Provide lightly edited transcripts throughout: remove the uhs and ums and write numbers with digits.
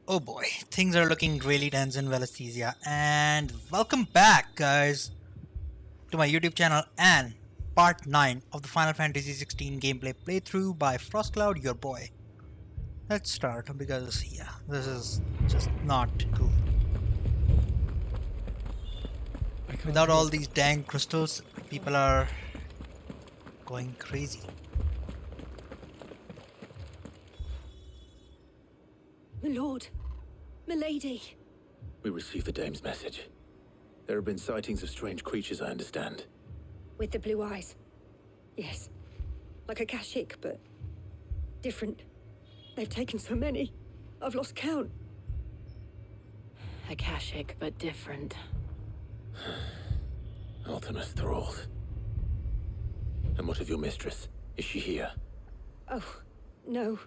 Oh boy, things are looking really tense in Valisthea, and welcome back, guys, to my YouTube channel and part 9 of the Final Fantasy XVI gameplay playthrough by Frostcloud, your boy. Let's start because, yeah, this is just not cool. Without all these dang crystals, people are going crazy. My lord, milady. We received the dame's message. There have been sightings of strange creatures, I understand. With the blue eyes. Yes. Like a Kashik, but different. They've taken so many. I've lost count. A Kashik, but different. Ultimus thralls. And what of your mistress? Is she here? Oh, no.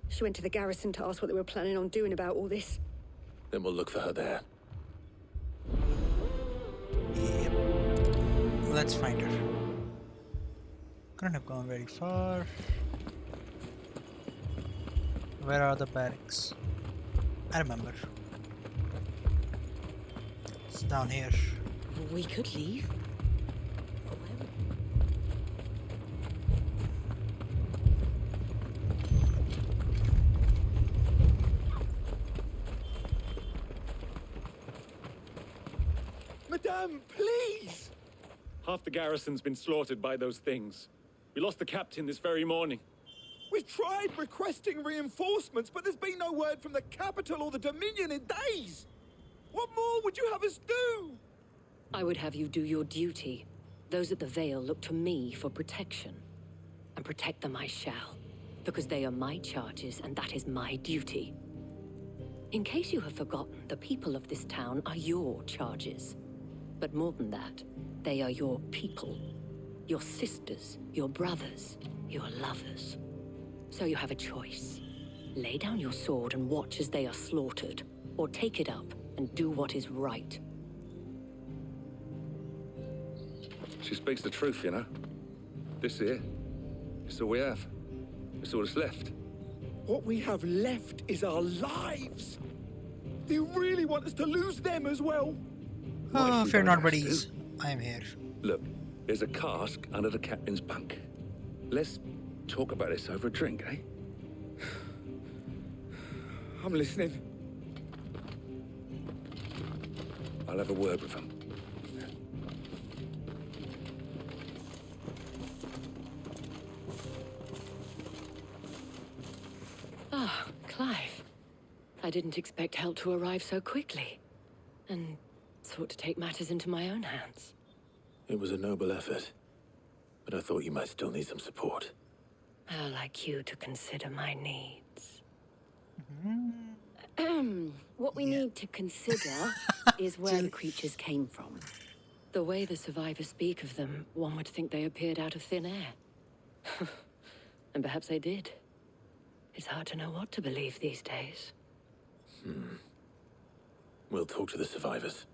She went to the garrison to ask what they were planning on doing about all this. Then we'll look for her there. Yep. Let's find her. Couldn't have gone very far. Where are the barracks? I remember. It's down here. We could leave. Madame, please! Half the garrison's been slaughtered by those things. We lost the captain this very morning. We've tried requesting reinforcements, but there's been no word from the capital or the Dominion in days! What more would you have us do? I would have you do your duty. Those at the Vale look to me for protection. And protect them I shall, because they are my charges and that is my duty. In case you have forgotten, the people of this town are your charges. But more than that, they are your people. Your sisters, your brothers, your lovers. So you have a choice. Lay down your sword and watch as they are slaughtered, or take it up and do what is right. She speaks the truth, you know. This here, it's all we have. It's all that's left. What we have left is our lives! Do you really want us to lose them as well? What if Oh, we fear don't not, have buddies. to? I am here. Look, there's a cask under the captain's bunk. Let's talk about this over a drink, eh? I'm listening. I'll have a word with him. Ah, Clive. I didn't expect help to arrive so quickly. And sought to take matters into my own hands. It was a noble effort, but I thought you might still need some support. How like you to consider my needs. What we need to consider is where the creatures came from. The way the survivors speak of them, one would think they appeared out of thin air. And perhaps they did. It's hard to know what to believe these days. We'll talk to the survivors.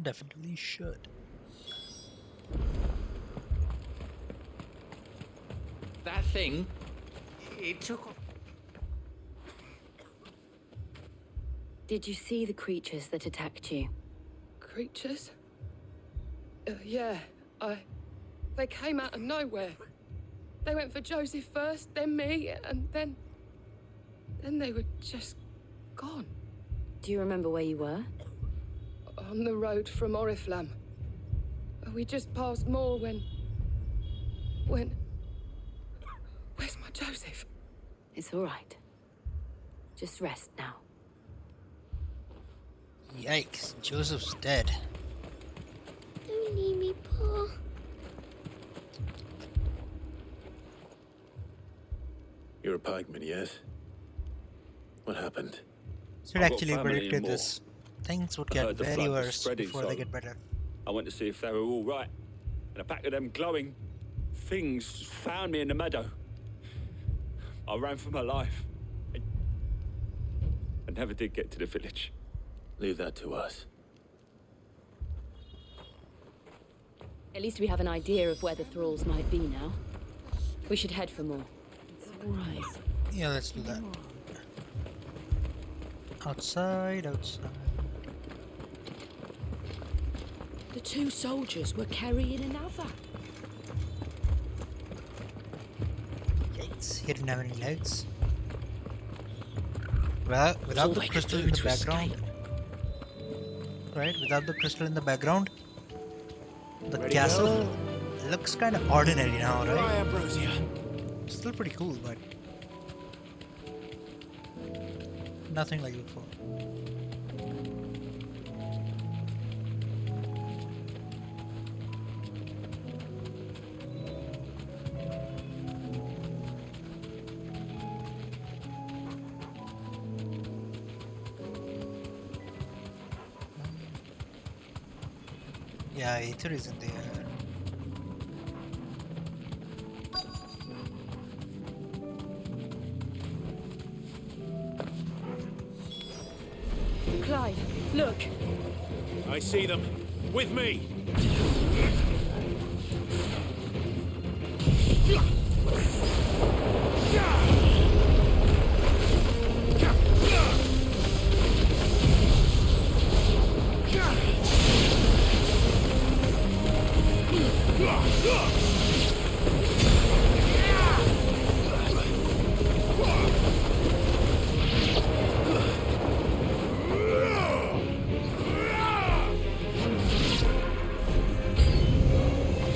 Definitely should. That thing, it took off. Did you see the creatures that attacked you? Creatures? Yeah, they came out of nowhere. They went for Joseph first, then me, and then they were just gone. Do you remember where you were? On the road from Oriflamme. We just passed Moor when... Where's my Joseph? It's all right. Just rest now. Yikes, Joseph's dead. Don't leave me, Paul. You're a pikeman, yes? What happened? Should I've got actually family predicted in this. Things would I get heard the very flood was worse spreading, before they so- get better. I went to see if they were all right. And a pack of them glowing things found me in the meadow. I ran for my life. I never did get to the village. Leave that to us. At least we have an idea of where the thralls might be now. We should head for more. Yeah, let's do that. Outside, outside. The two soldiers were carrying another. Yikes, he didn't have any legs. Well, without all the they could crystal do in the to background. escape. Right, without the crystal in the background. The Ready, castle looks kind of ordinary now, Try right? Ambrosia. Still pretty cool, but nothing like before. Yeah, Aether isn't there. Clive, look. I see them. With me.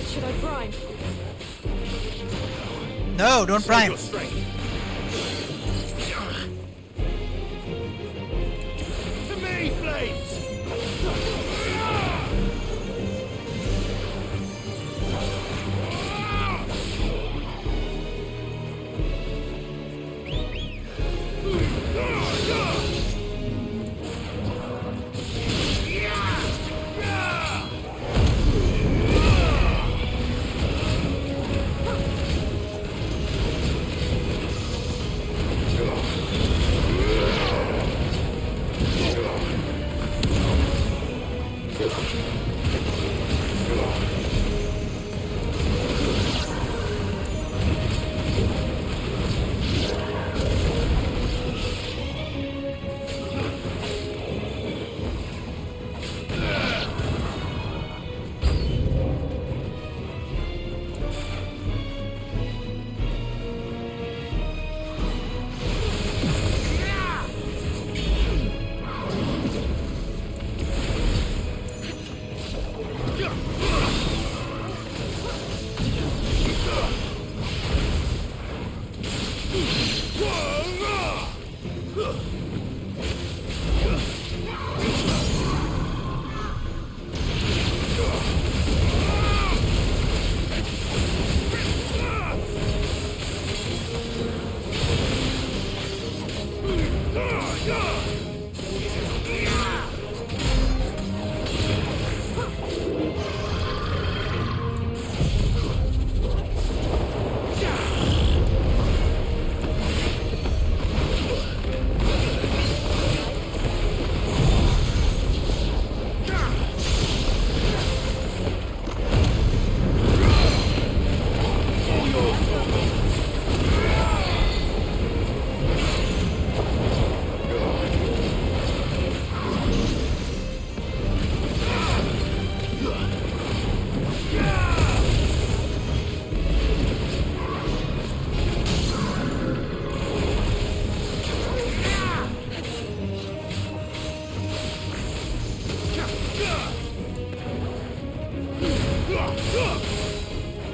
Should I prime? No, don't prime. Your strength. To me, flames.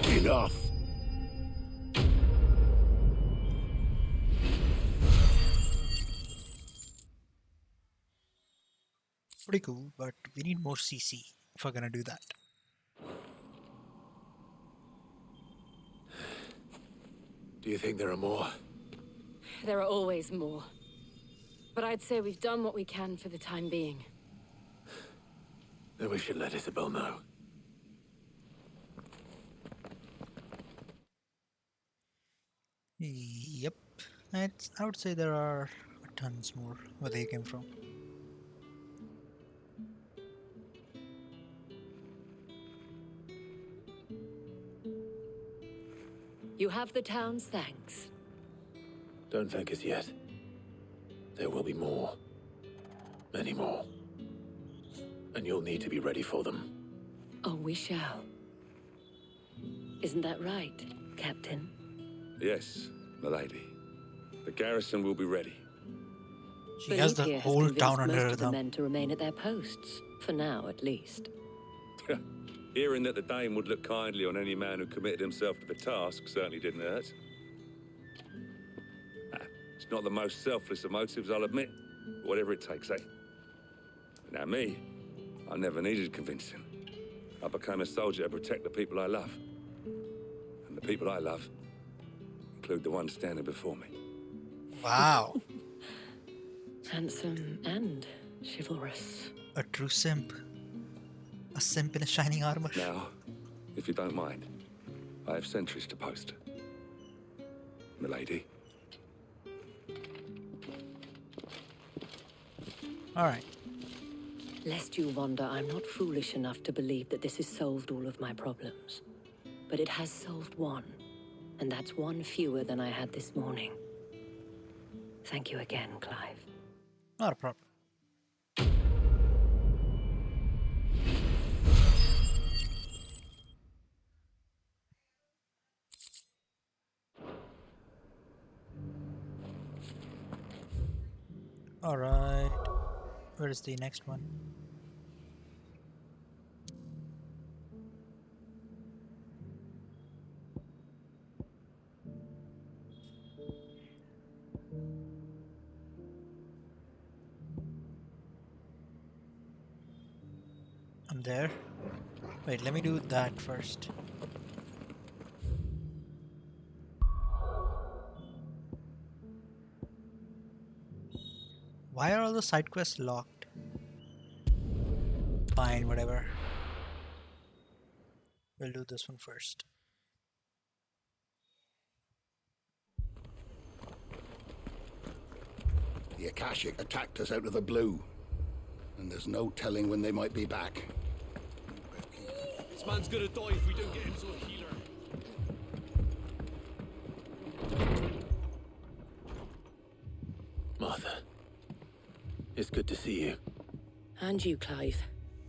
Enough. Pretty cool, but we need more CC if we're gonna do that. Do you think there are more? There are always more. But I'd say we've done what we can for the time being. Then we should let Isabel know. Yep. I would say there are tons more where they came from. You have the town's thanks. Don't thank us yet. There will be more. Many more. And you'll need to be ready for them. Oh, we shall. Isn't that right, Captain? Yes, milady. The garrison will be ready. She has the Valisthea whole convinced town under most her of the thumb. men to remain at their posts, for now at least. Hearing that the Dame would look kindly on any man who committed himself to the task certainly didn't hurt. It's not the most selfless of motives, I'll admit. But whatever it takes, eh? Now me, I never needed convincing. I became a soldier to protect the people I love. And the people I love include the one standing before me. Wow. Handsome and chivalrous. A true simp. A simp in a shining armor. Now, if you don't mind, I have sentries to post. Milady. Alright. Lest you wonder, I'm not foolish enough to believe that this has solved all of my problems. But it has solved one. And that's one fewer than I had this morning. Thank you again, Clive. Not a problem. Alright. Where is the next one? I'm there. Wait, let me do that first. Why are all the side quests locked? Fine, whatever. We'll do this one first. The Akashic attacked us out of the blue, and there's no telling when they might be back. This man's gonna die if we don't get him to a healer. Martha, it's good to see you. And you, Clive.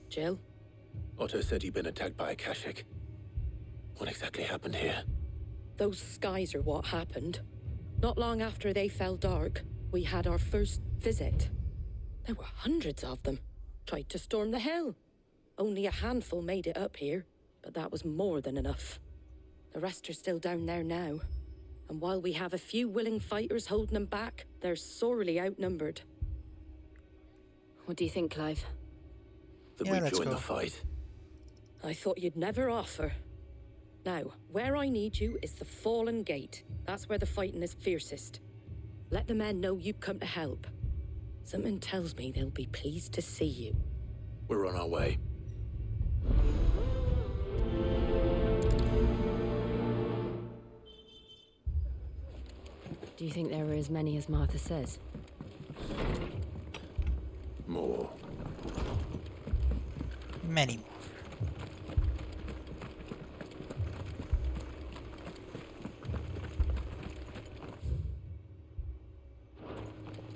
Jill? Otto said you'd been attacked by Akashic. What exactly happened here? Those skies are what happened. Not long after they fell dark, we had our first visit. There were hundreds of them. Tried to storm the hill. Only a handful made it up here, but that was more than enough. The rest are still down there now. And while we have a few willing fighters holding them back, they're sorely outnumbered. What do you think, Clive? That Yeah, we let's join go. the fight. I thought you'd never offer. Now, where I need you is the Fallen Gate. That's where the fighting is fiercest. Let the men know you've come to help. Something tells me they'll be pleased to see you. We're on our way. Do you think there are as many as Martha says? More. Many more.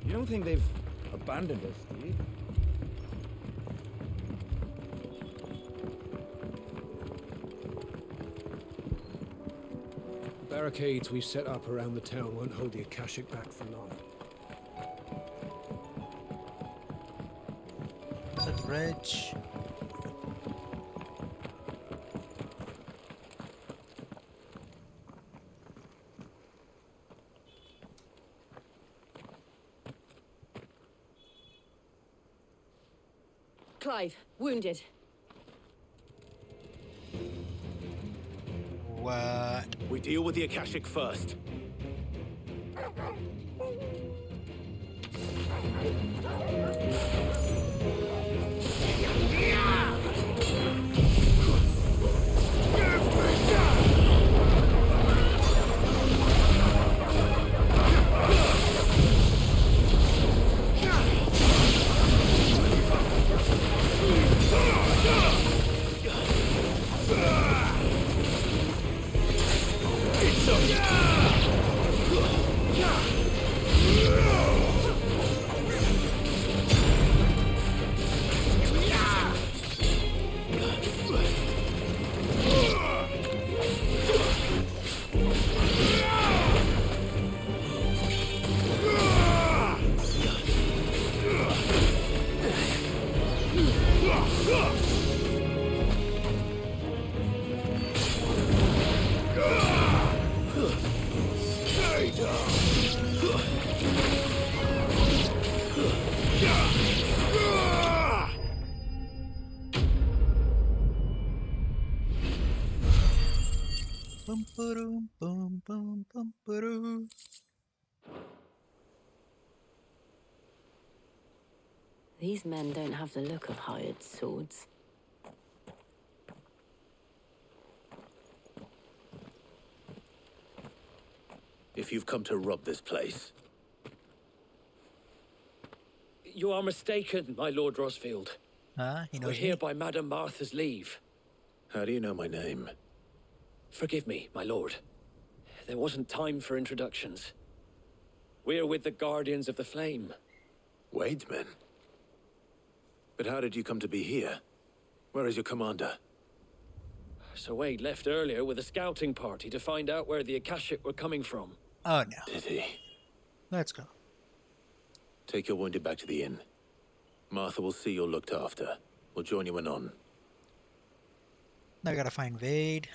You don't think they've abandoned us, do you? Barricades we've set up around the town won't hold the Akashic back for long. The bridge. Clive, wounded. What? We deal with the Akashic first. Boom, boom, boom, boom, boom. These men don't have the look of hired swords. If you've come to rob this place, You are mistaken, my Lord Rosfield. He knows We're here me. by Madame Martha's leave. how do you know my name? Forgive me, my lord. There wasn't time for introductions. We're with the Guardians of the Flame. Wade's men? But how did you come to be here? Where is your commander? Sir Wade left earlier with a scouting party to find out where the Akashic were coming from. Oh no. Did he? Let's go. Take your wounded back to the inn. Martha will see you're looked after. We'll join you anon. Now I gotta find Wade.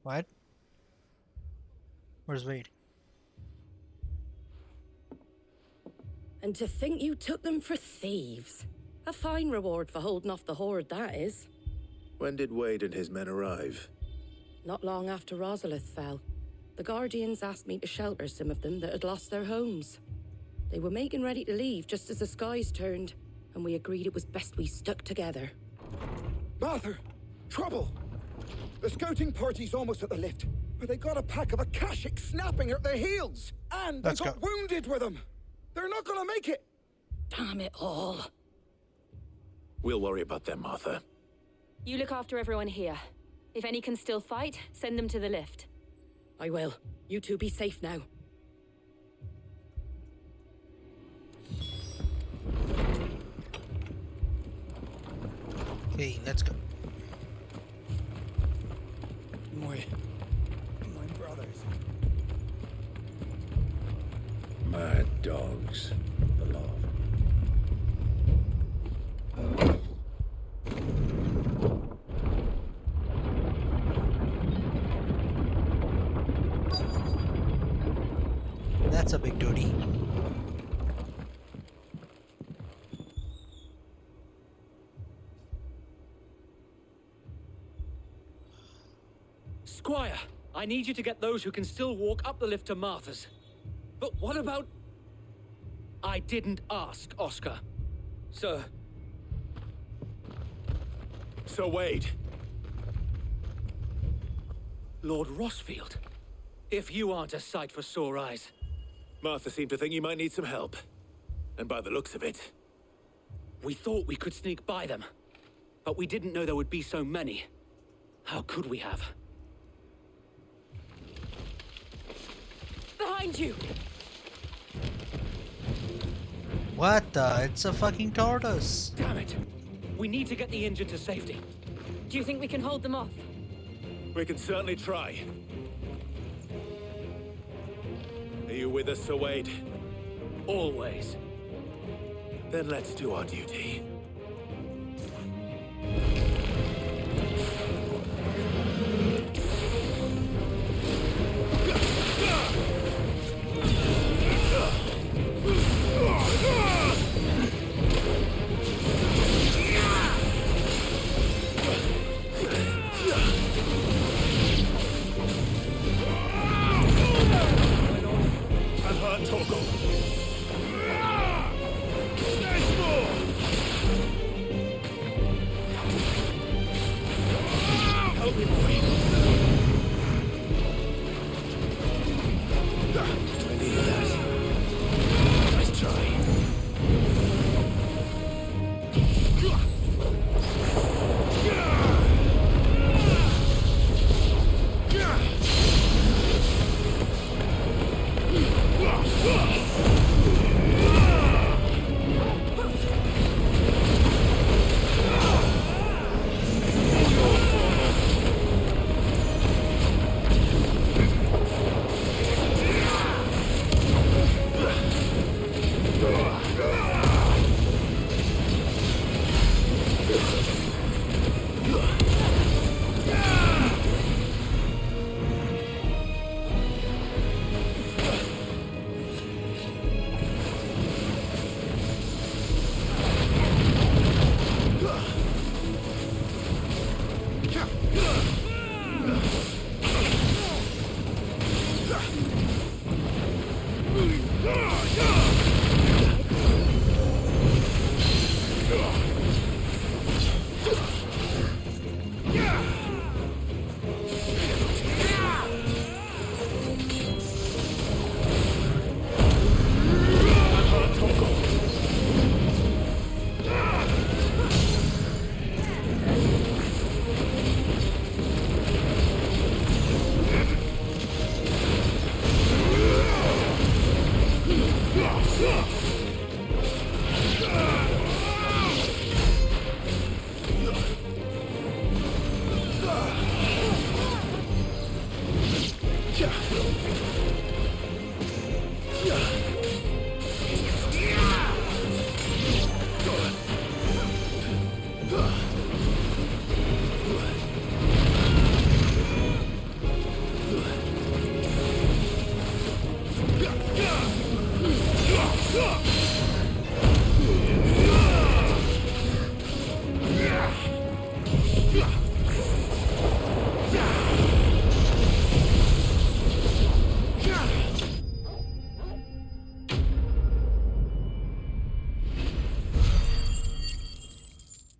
What? Where's Wade? And to think you took them for thieves. A fine reward for holding off the horde, that is. When did Wade and his men arrive? Not long after Rosalith fell, the Guardians asked me to shelter some of them that had lost their homes. They were making ready to leave just as the skies turned, and we agreed it was best we stuck together. Martha! Trouble! The scouting party's almost at the lift, but they got a pack of Akashic snapping at their heels! And they Let's got go. wounded with them! They're not gonna make it! Damn it all. We'll worry about them, Martha. You look after everyone here. If any can still fight, send them to the lift. I will. You two be safe now. Okay, let's go. My brothers. Mad dogs. The law. That's a big duty. Squire, I need you to get those who can still walk up the lift to Martha's. But what about... I didn't ask, Oscar. Sir. Sir Wade! Lord Rosfield. If you aren't a sight for sore eyes. Martha seemed to think you might need some help. And by the looks of it... We thought we could sneak by them. But we didn't know there would be so many. How could we have? Behind you! What the? It's a fucking tortoise. Damn it! We need to get the injured to safety. Do you think we can hold them off? We can certainly try. Are you with us, Sir Wade? Always. Then let's do our duty. I've heard Torgal. There's more!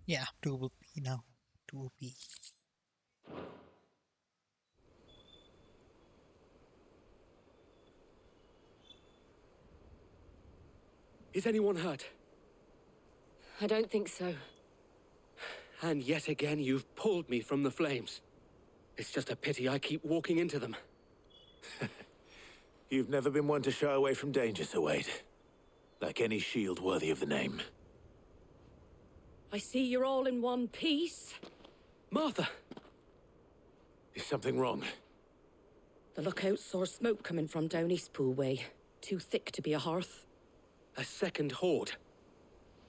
Yeah, 2 OP now. 2 OP. Is anyone hurt? I don't think so. And yet again, you've pulled me from the flames. It's just a pity I keep walking into them. You've never been one to shy away from danger, Sir Wade. Like any shield worthy of the name. I see you're all in one piece. Martha! Is something wrong? The lookout saw smoke coming from down Eastpool way. Too thick to be a hearth. A second horde.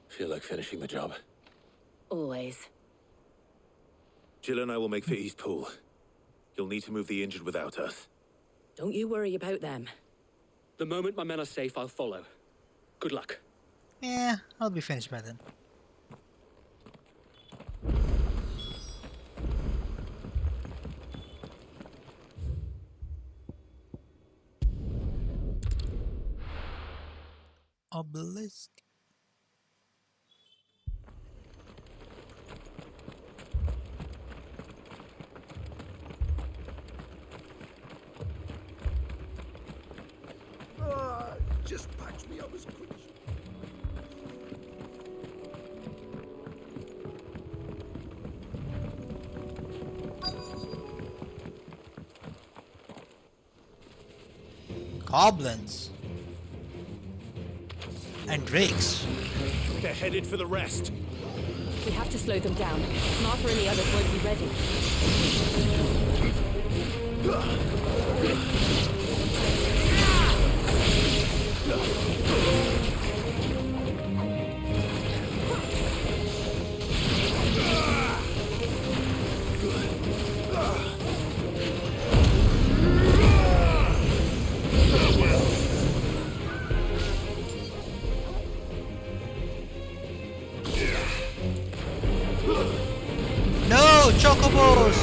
Feel like finishing the job. Always. Jill and I will make for Eastpool. You'll need to move the injured without us. Don't you worry about them. The moment my men are safe, I'll follow. Good luck. Yeah, I'll be finished by then. Obelisk. Just patch me up as quick as... Goblins. And drakes. They're headed for the rest. We have to slow them down. Martha and the others won't be ready. No, chocobos!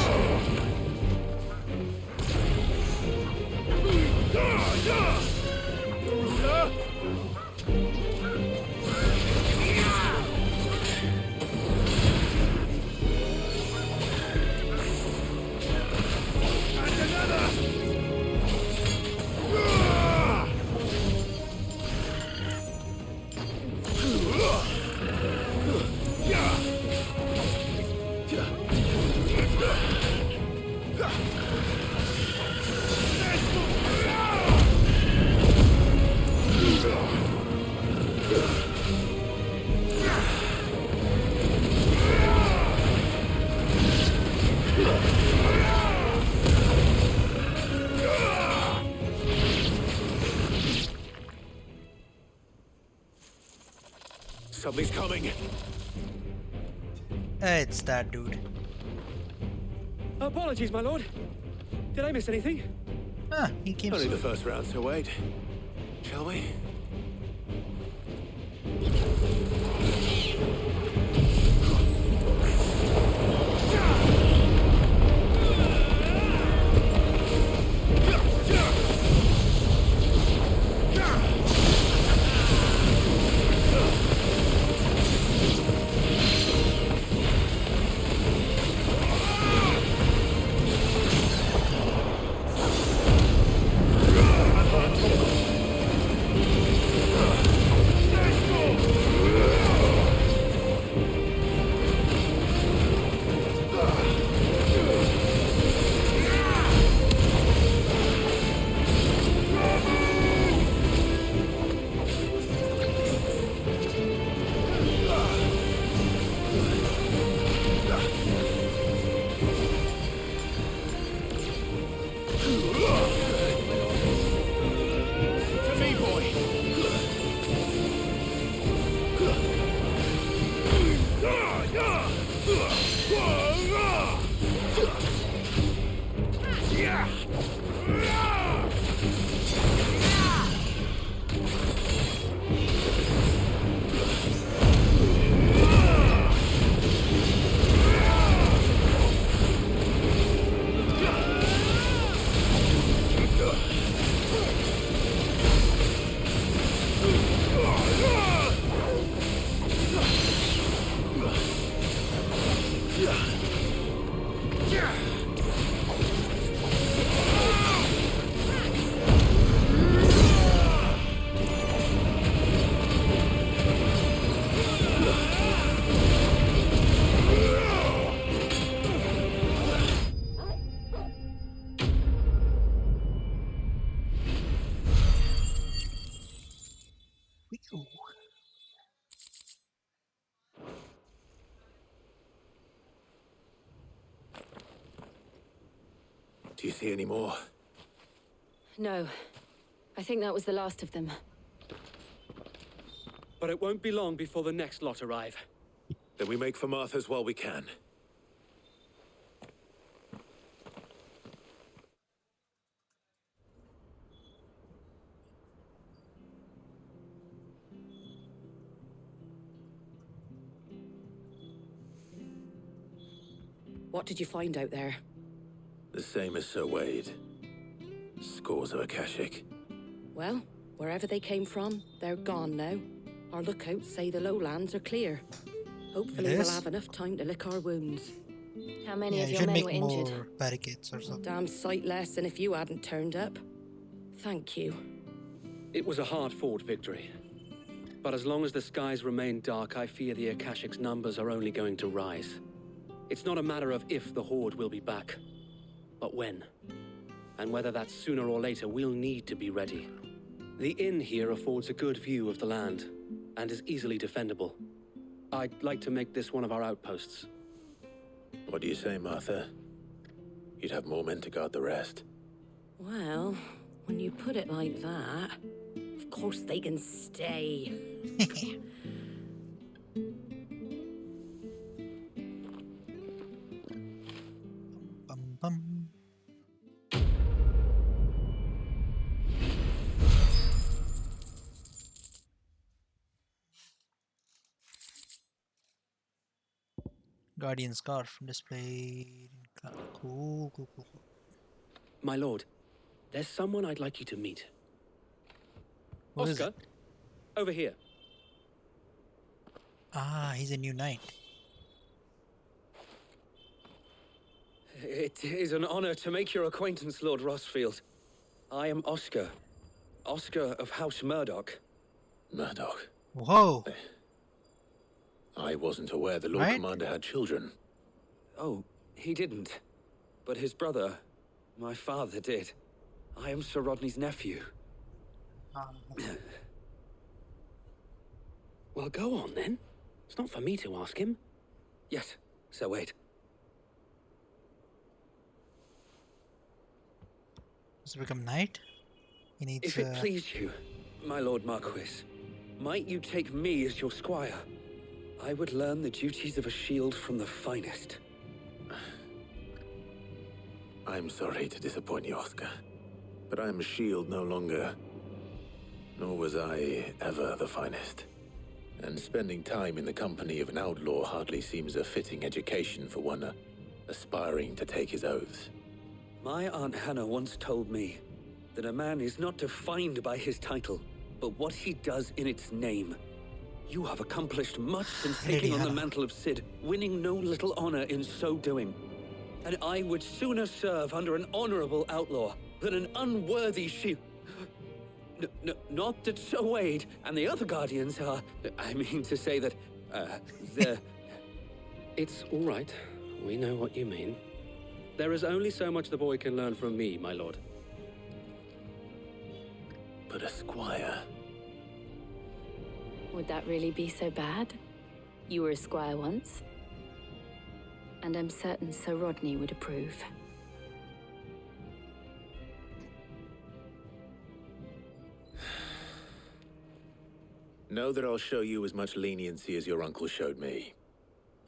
Something's coming. It's that dude. Apologies, my lord. Did I miss anything? Ah, he came Only soon. the first round, Sir Wade. Shall we? To me, boy. Ooh. Do you see any more? No. I think that was the last of them. But it won't be long before the next lot arrive. Then we make for Martha's while we can. What did you find out there? The same as Sir Wade. Scores of Akashic. Well, wherever they came from, they're gone now. Our lookouts say the lowlands are clear. Hopefully we'll have enough time to lick our wounds. How many Yeah, of you your should men make were more injured? barricades or something. Damn sight less than if you hadn't turned up. Thank you. It was a hard-fought victory. But as long as the skies remain dark, I fear the Akashic's numbers are only going to rise. It's not a matter of if the Horde will be back, but when. And whether that's sooner or later, we'll need to be ready. The inn here affords a good view of the land, and is easily defendable. I'd like to make this one of our outposts. What do you say, Martha? You'd have more men to guard the rest. Well, when you put it like that, of course they can stay. Bum, bum. Guardian scarf displayed. Cool, cool, cool, cool. My lord, there's someone I'd like you to meet. Who is Oscar, over here. Ah, he's a new knight. It is an honor to make your acquaintance, Lord Rossfield. I am Oscar. Oscar of House Murdoch. Murdoch. Whoa! I wasn't aware the Lord Right? Commander had children. Oh, he didn't. But his brother, my father, did. I am Sir Rodney's nephew. Well, go on then. It's not for me to ask him. Yes, Sir Wade. Does he become knight? He needs. If it please you, my Lord Marquis, might you take me as your squire? I would learn the duties of a shield from the finest. I'm sorry to disappoint you, Oscar. But I'm a shield no longer. Nor was I ever the finest. And spending time in the company of an outlaw hardly seems a fitting education for one aspiring to take his oaths. My Aunt Hannah once told me that a man is not defined by his title, but what he does in its name. You have accomplished much since taking on the mantle of Cid, winning no little honor in so doing. And I would sooner serve under an honorable outlaw than an unworthy shield. Not that Sir Wade and the other Guardians are... I mean to say that, they're... It's all right. We know what you mean. There is only so much the boy can learn from me, my lord. But a squire... Would that really be so bad? You were a squire once. And I'm certain Sir Rodney would approve. Know that I'll show you as much leniency as your uncle showed me.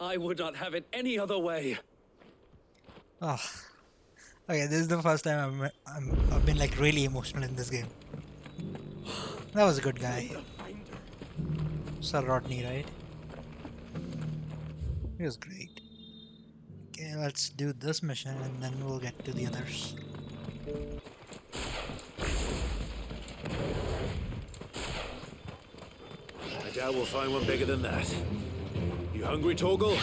I would not have it any other way. Oh. Okay, this is the first time I've been like really emotional in this game. That was a good guy. Sir Rodney, right? He was great. Okay, let's do this mission and then we'll get to the others. I doubt we'll find one bigger than that. You hungry, Torgal?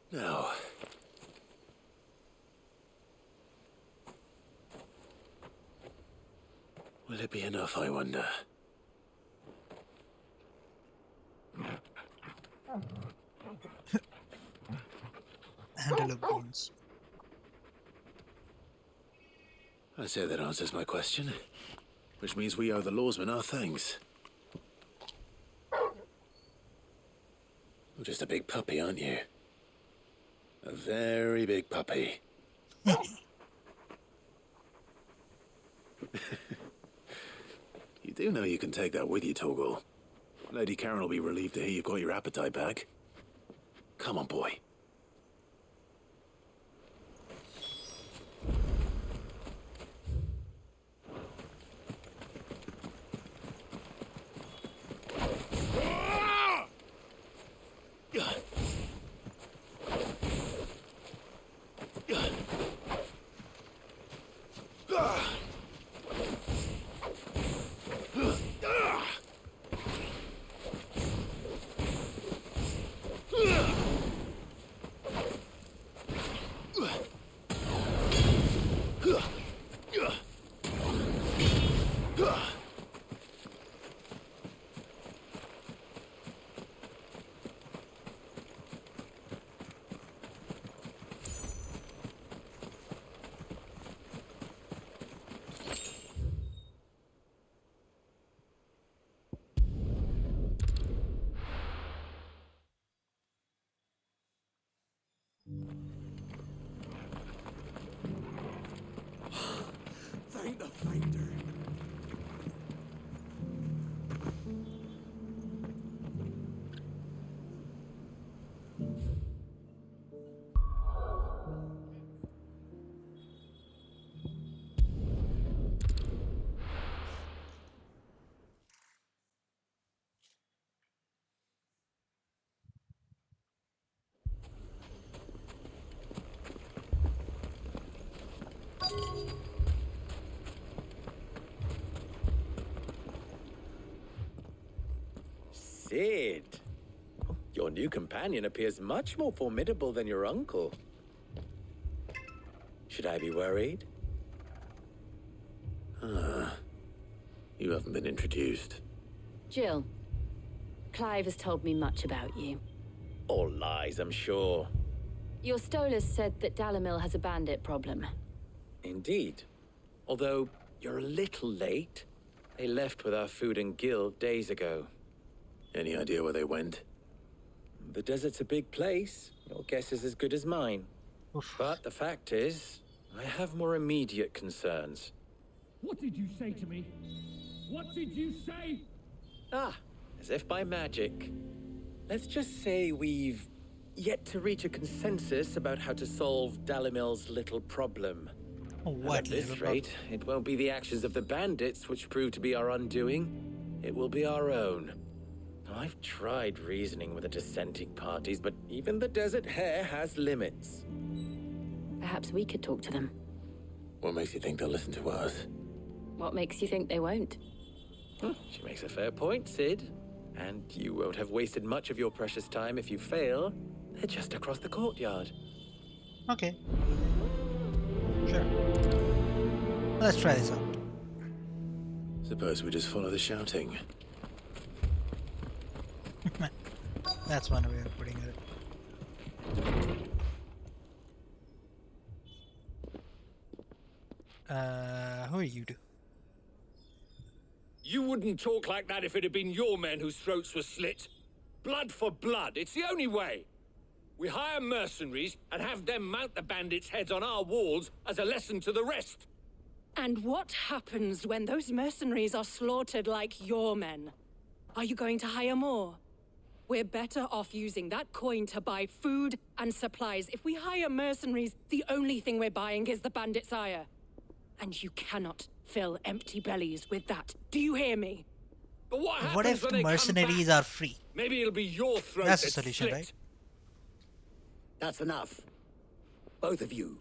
Now, will it be enough, I wonder? Antelope beans. I say that answers my question, which means we owe the lawsman our thanks. You're just a big puppy, aren't you? A very big puppy. You do know you can take that with you, Torgal. Lady Karen will be relieved to hear you've got your appetite back. Come on, boy. Thank the finder. Sid, your new companion appears much more formidable than your uncle. Should I be worried? You haven't been introduced. Jill, Clive has told me much about you. All lies, I'm sure. Your Stolas said that Dalamil has a bandit problem. Indeed. Although, you're a little late. They left with our food and guild days ago. Any idea where they went? The desert's a big place. Your guess is as good as mine. Oof. But the fact is, I have more immediate concerns. What did you say to me? What did you say? Ah, as if by magic. Let's just say we've yet to reach a consensus about how to solve Dalimil's little problem. What At this rate, it won't be the actions of the bandits which prove to be our undoing. It will be our own. I've tried reasoning with the dissenting parties, but even the Desert Hare has limits. Perhaps we could talk to them. What makes you think they'll listen to us? What makes you think they won't? She makes a fair point, Sid. And you won't have wasted much of your precious time if you fail. They're just across the courtyard. Okay. Sure. Let's try this out. Suppose we just follow the shouting. That's one way of putting it. Who are you two? You wouldn't talk like that if it had been your men whose throats were slit. Blood for blood, it's the only way. We hire mercenaries and have them mount the bandits' heads on our walls as a lesson to the rest. And what happens when those mercenaries are slaughtered like your men? Are you going to hire more? We're better off using that coin to buy food and supplies. If we hire mercenaries, the only thing we're buying is the bandits' ire. And you cannot fill empty bellies with that. Do you hear me? But what happens What if when the they come mercenaries back? are free? Maybe it'll be your throat That's the that's solution, slit. right? That's enough. Both of you.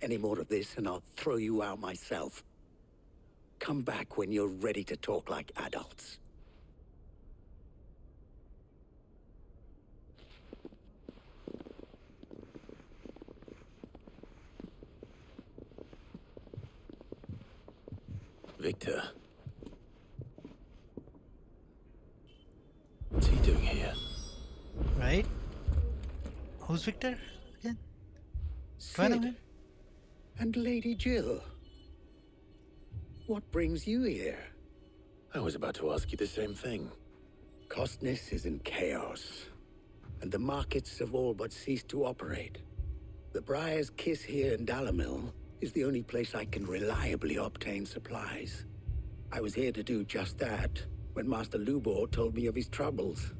Any more of this and I'll throw you out myself. Come back when you're ready to talk like adults. Victor. What's he doing here? Right? Who's Victor again? Try that Sid again? and Lady Jill. What brings you here? I was about to ask you the same thing. Costness is in chaos, and the markets have all but ceased to operate. The Briar's Kiss here in Dalimil is the only place I can reliably obtain supplies. I was here to do just that when Master Lubor told me of his troubles.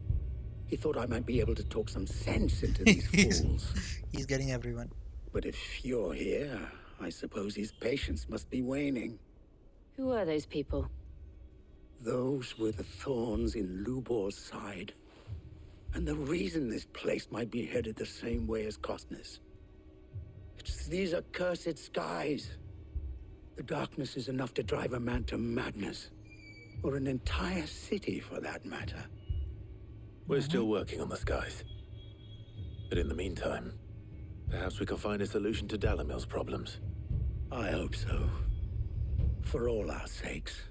He thought I might be able to talk some sense into these fools. He's getting everyone. But if you're here, I suppose his patience must be waning. Who are those people? Those were the thorns in Lubor's side. And the reason this place might be headed the same way as Costness. It's these accursed skies. The darkness is enough to drive a man to madness. Or an entire city, for that matter. We're still working on the skies. But in the meantime, perhaps we can find a solution to Dalimil's problems. I hope so. For all our sakes.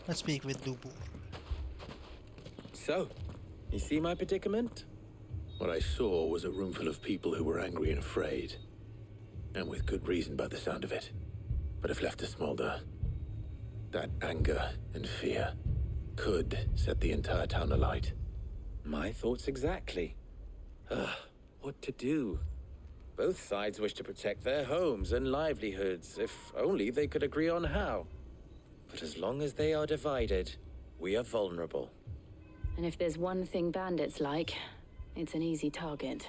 Let's speak with Lubu. So, you see my predicament? What I saw was a room full of people who were angry and afraid. And with good reason by the sound of it. But if left to smolder, that anger and fear could set the entire town alight. My thoughts exactly. What to do? Both sides wish to protect their homes and livelihoods, if only they could agree on how. But as long as they are divided, we are vulnerable. And if there's one thing bandits like, it's an easy target.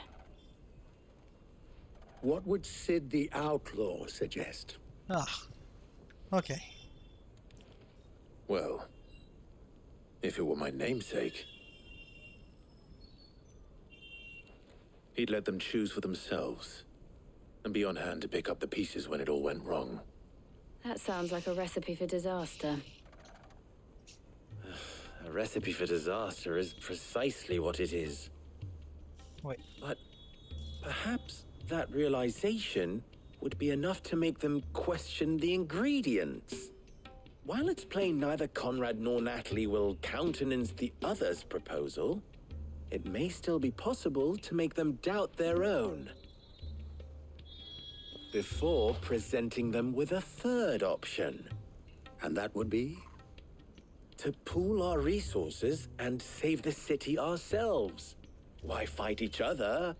What would Sid the Outlaw suggest? Okay. Well, if it were my namesake, he'd let them choose for themselves and be on hand to pick up the pieces when it all went wrong. That sounds like a recipe for disaster. A recipe for disaster is precisely what it is. Wait. But perhaps that realization would be enough to make them question the ingredients. while it's plain neither Conrad nor Natalie will countenance the other's proposal, it may still be possible to make them doubt their own before presenting them with a third option. And that would be? To pool our resources and save the city ourselves. Why fight each other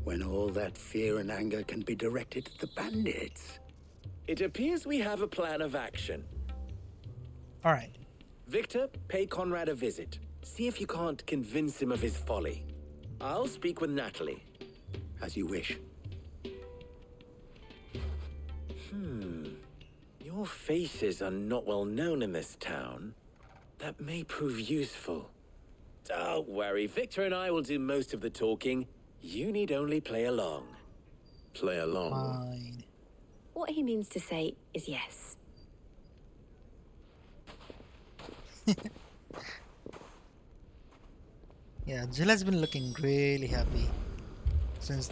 when all that fear and anger can be directed at the bandits? It appears we have a plan of action. All right. Victor, pay Conrad a visit. See if you can't convince him of his folly. I'll speak with Natalie. As you wish. Your faces are not well known in this town. That may prove useful. Don't worry, Victor and I will do most of the talking. You need only play along. Play along? Fine. What he means to say is yes. Yeah, Jill has been looking really happy since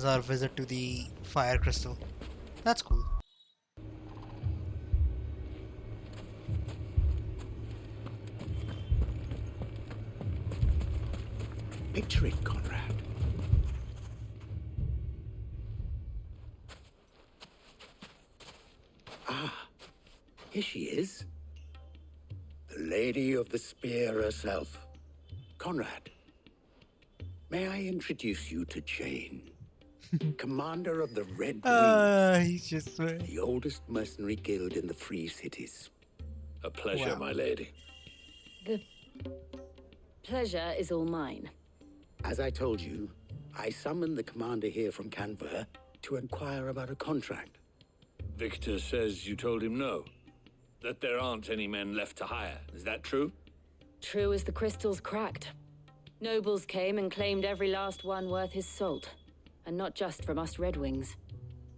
our visit to the fire crystal. That's cool. Picture it, Conrad. Ah, here she is. The Lady of the Spear herself. Conrad, may I introduce you to Jane, commander of the Red Wings, He's just the oldest mercenary guild in the Free Cities. A pleasure, my lady. The pleasure is all mine. As I told you, I summoned the commander here from Canver to inquire about a contract. Victor says you told him no. That there aren't any men left to hire. Is that true? True as the crystals cracked. Nobles came and claimed every last one worth his salt. And not just from us Red Wings.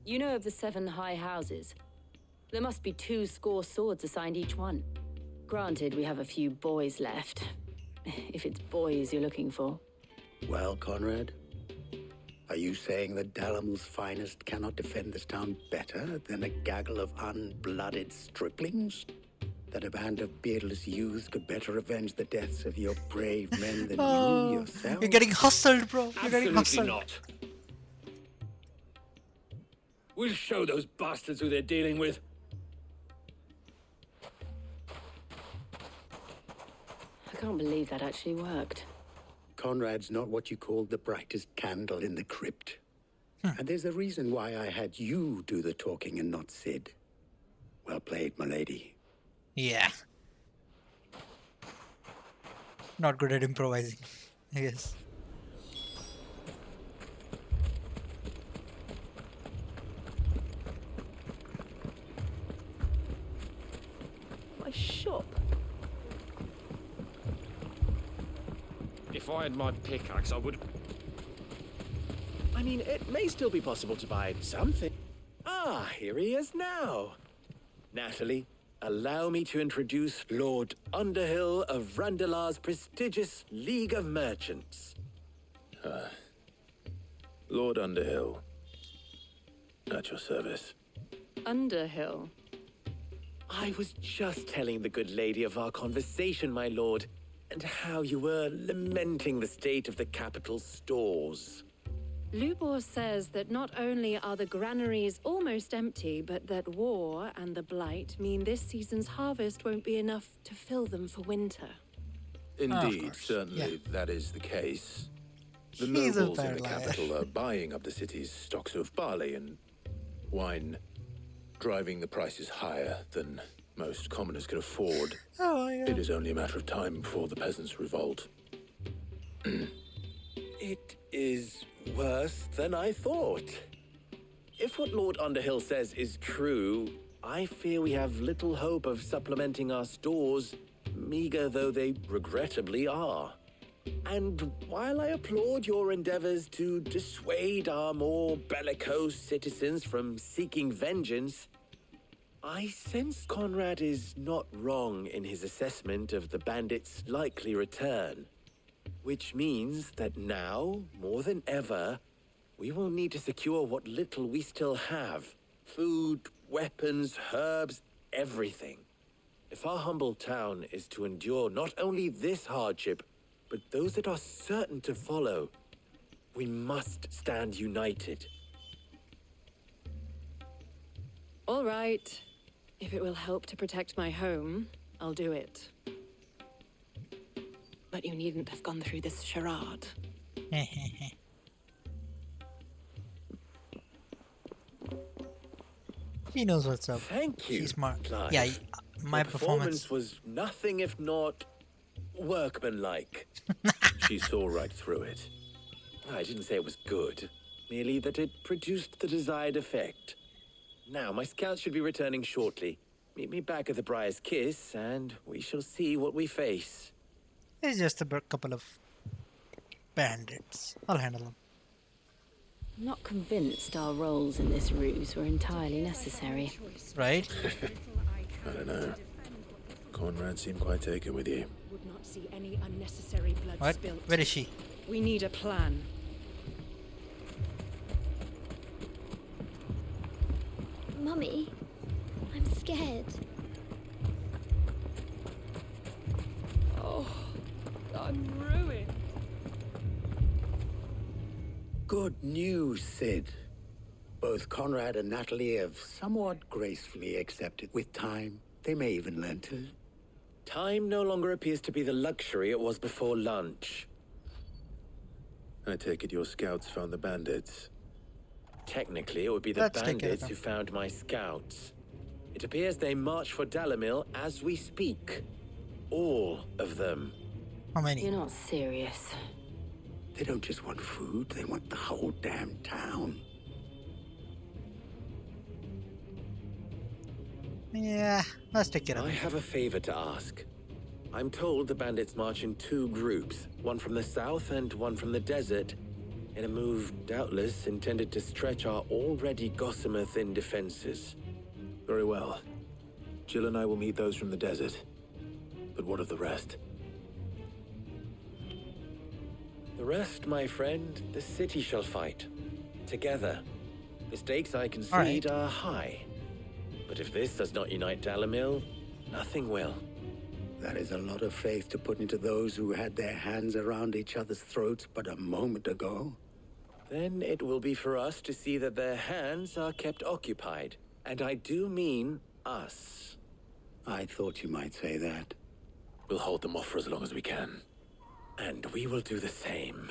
You know of the 7 high houses. There must be 2 score swords assigned each one. Granted, we have a few boys left. If it's boys you're looking for. Well, Conrad, are you saying that Dalamil's finest cannot defend this town better than a gaggle of unblooded striplings? That a band of beardless youths could better avenge the deaths of your brave men than you yourself? You're getting hustled, bro. You're getting Absolutely hustled. not. We'll show those bastards who they're dealing with. I can't believe that actually worked. Conrad's not what you called the brightest candle in the crypt. And there's a reason why I had you do the talking and not Sid. Well played, my lady. Yeah. Not good at improvising, I guess. My shop. If I had my pickaxe, I would... I mean, it may still be possible to buy something. Ah, here he is now. Natalie, allow me to introduce Lord Underhill of Randalar's prestigious League of Merchants. Lord Underhill. At your service. Underhill. I was just telling the good lady of our conversation, my lord, and how you were lamenting the state of the capital's stores. Lubor says that not only are the granaries almost empty, but that war and the Blight mean this season's harvest won't be enough to fill them for winter. Indeed, certainly that is the case. The He's a nobles in bad the liar. capital are buying up the city's stocks of barley and wine, driving the prices higher than most commoners can afford. Oh, yeah. It is only a matter of time before the peasants revolt. It is worse than I thought. If what Lord Underhill says is true, I fear we have little hope of supplementing our stores, meager though they regrettably are. And while I applaud your endeavors to dissuade our more bellicose citizens from seeking vengeance, I sense Conrad is not wrong in his assessment of the bandits' likely return. Which means that now, more than ever, we will need to secure what little we still have. Food, weapons, herbs, everything. If our humble town is to endure not only this hardship, but those that are certain to follow, we must stand united. All right. If it will help to protect my home, I'll do it. But you needn't have gone through this charade. He knows what's up. Thank you. He's smart. Clive. Yeah, my Your performance was nothing if not workmanlike. She saw right through it. I didn't say it was good, merely that it produced the desired effect. Now, my scouts should be returning shortly. Meet me back at the Briar's Kiss, and we shall see what we face. It's just a couple of bandits. I'll handle them. I'm not convinced our roles in this ruse were entirely necessary. Right? I don't know. Conrad seemed quite taken with you. Would not see any unnecessary blood What? spilt. Where is she? We need a plan. Mummy, I'm scared. Oh, I'm ruined. Good news, Sid. Both Conrad and Natalie have somewhat gracefully accepted. With time, they may even learn to. Time no longer appears to be the luxury it was before lunch. I take it your scouts found the bandits. Technically, it would be the Let's take care of bandits them. who found my scouts. It appears they march for Dalamil as we speak. All of them. How many? You're not serious. They don't just want food, they want the whole damn town. Yeah, let's take care of I them. have a favor to ask. I'm told the bandits march in two groups, one from the south and one from the desert, in a move doubtless intended to stretch our already gossamer-thin defenses. Very well. Jill and I will meet those from the desert. But what of the rest? The rest, my friend, the city shall fight. Together. The stakes I concede are high. But if this does not unite Dalamil, nothing will. That is a lot of faith to put into those who had their hands around each other's throats but a moment ago. Then it will be for us to see that their hands are kept occupied. And I do mean us. I thought you might say that. We'll hold them off for as long as we can. And we will do the same.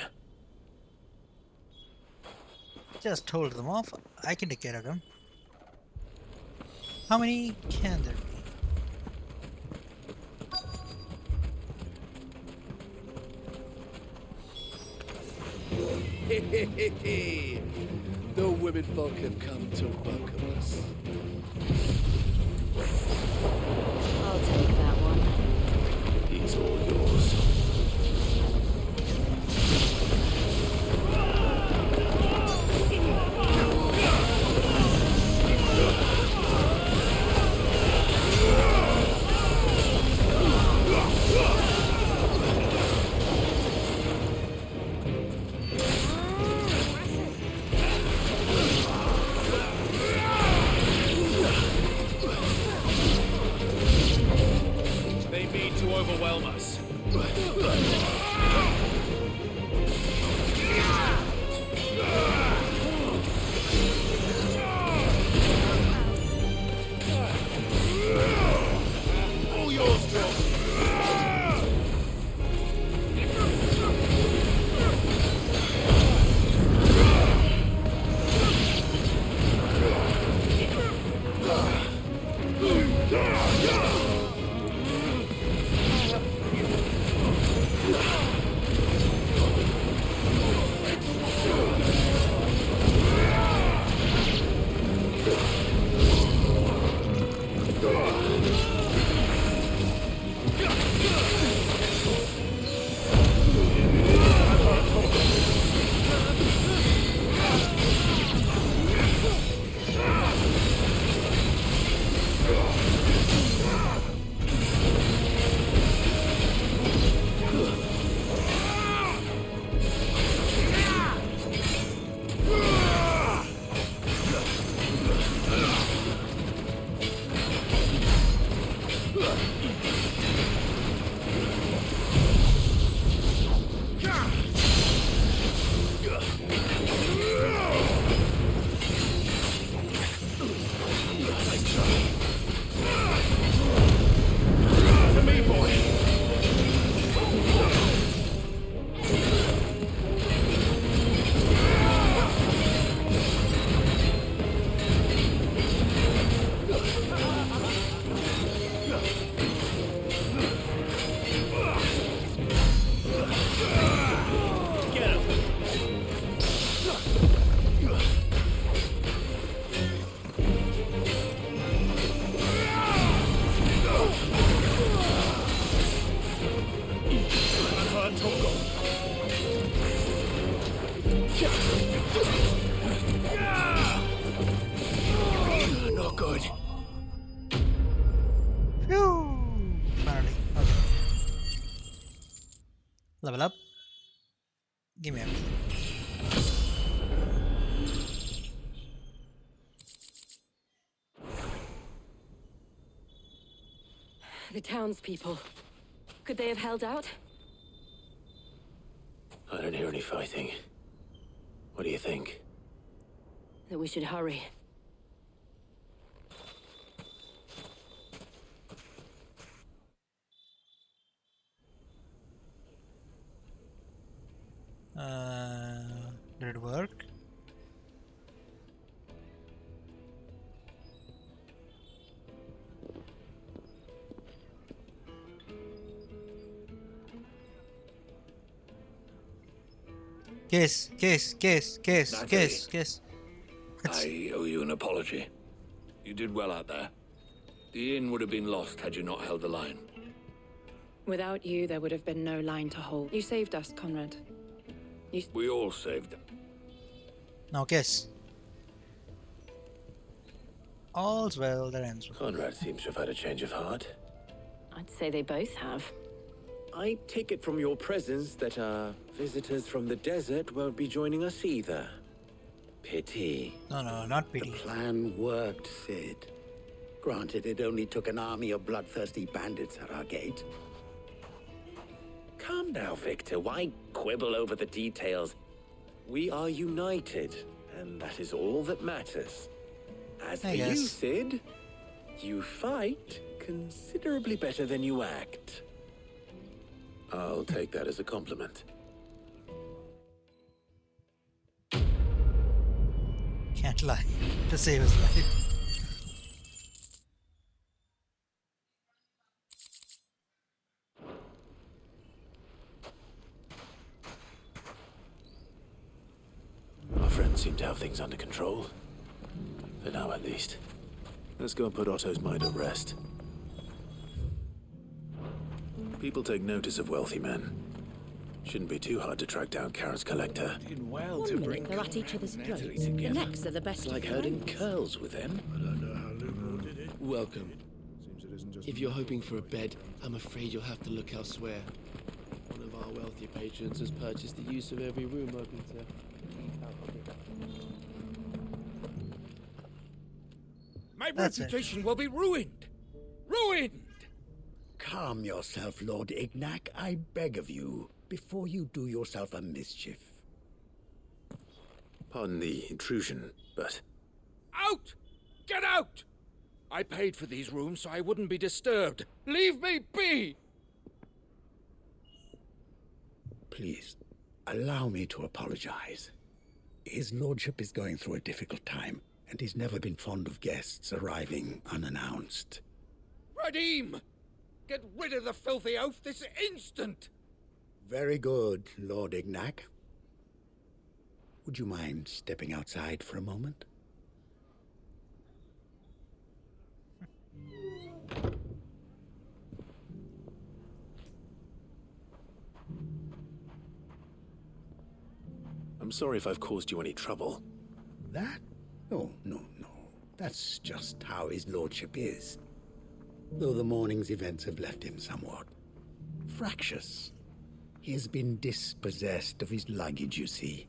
Just hold them off. I can take care of them. How many can there be? The women folk have come to welcome us. I'll take that one. He's all yours. Level up. Give me everything. The townspeople. Could they have held out? I don't hear any fighting. What do you think? That we should hurry. Did it work? Kiss. I owe you an apology. You did well out there. The inn would have been lost had you not held the line. Without you, there would have been no line to hold. You saved us, Conrad. We all saved. Now kiss. All's well that ends well. Conrad seems to have had a change of heart. I'd say they both have. I take it from your presence that our visitors from the desert won't be joining us either. Pity. No, not pity. The plan worked, Sid. Granted, it only took an army of bloodthirsty bandits at our gate. Calm now, Victor. Why quibble over the details? We are united, and that is all that matters. As for you, Sid, you fight considerably better than you act. I'll take that as a compliment. Can't lie. To save his life. Our friends seem to have things under control. For now, at least. Let's go and put Otto's mind at rest. People take notice of wealthy men. Shouldn't be too hard to track down Karen's collector. Did well to bring they're at each other's throats. The together. next they're the best. It's like herding curls with them. I don't know how Lumo did it. Welcome. If you're hoping for a bed, I'm afraid you'll have to look elsewhere. One of our wealthier patrons has purchased the use of every room open to keep out of it. My reputation will be ruined. Ruined! Calm yourself, Lord Ignac, I beg of you, before you do yourself a mischief. Pardon the intrusion, but... Out! Get out! I paid for these rooms so I wouldn't be disturbed. Leave me be! Please, allow me to apologize. His lordship is going through a difficult time, and he's never been fond of guests arriving unannounced. Radim! Get rid of the filthy oaf this instant! Very good, Lord Ignac. Would you mind stepping outside for a moment? I'm sorry if I've caused you any trouble. That? Oh, no. That's just how his lordship is. Though the morning's events have left him somewhat fractious. He has been dispossessed of his luggage, you see.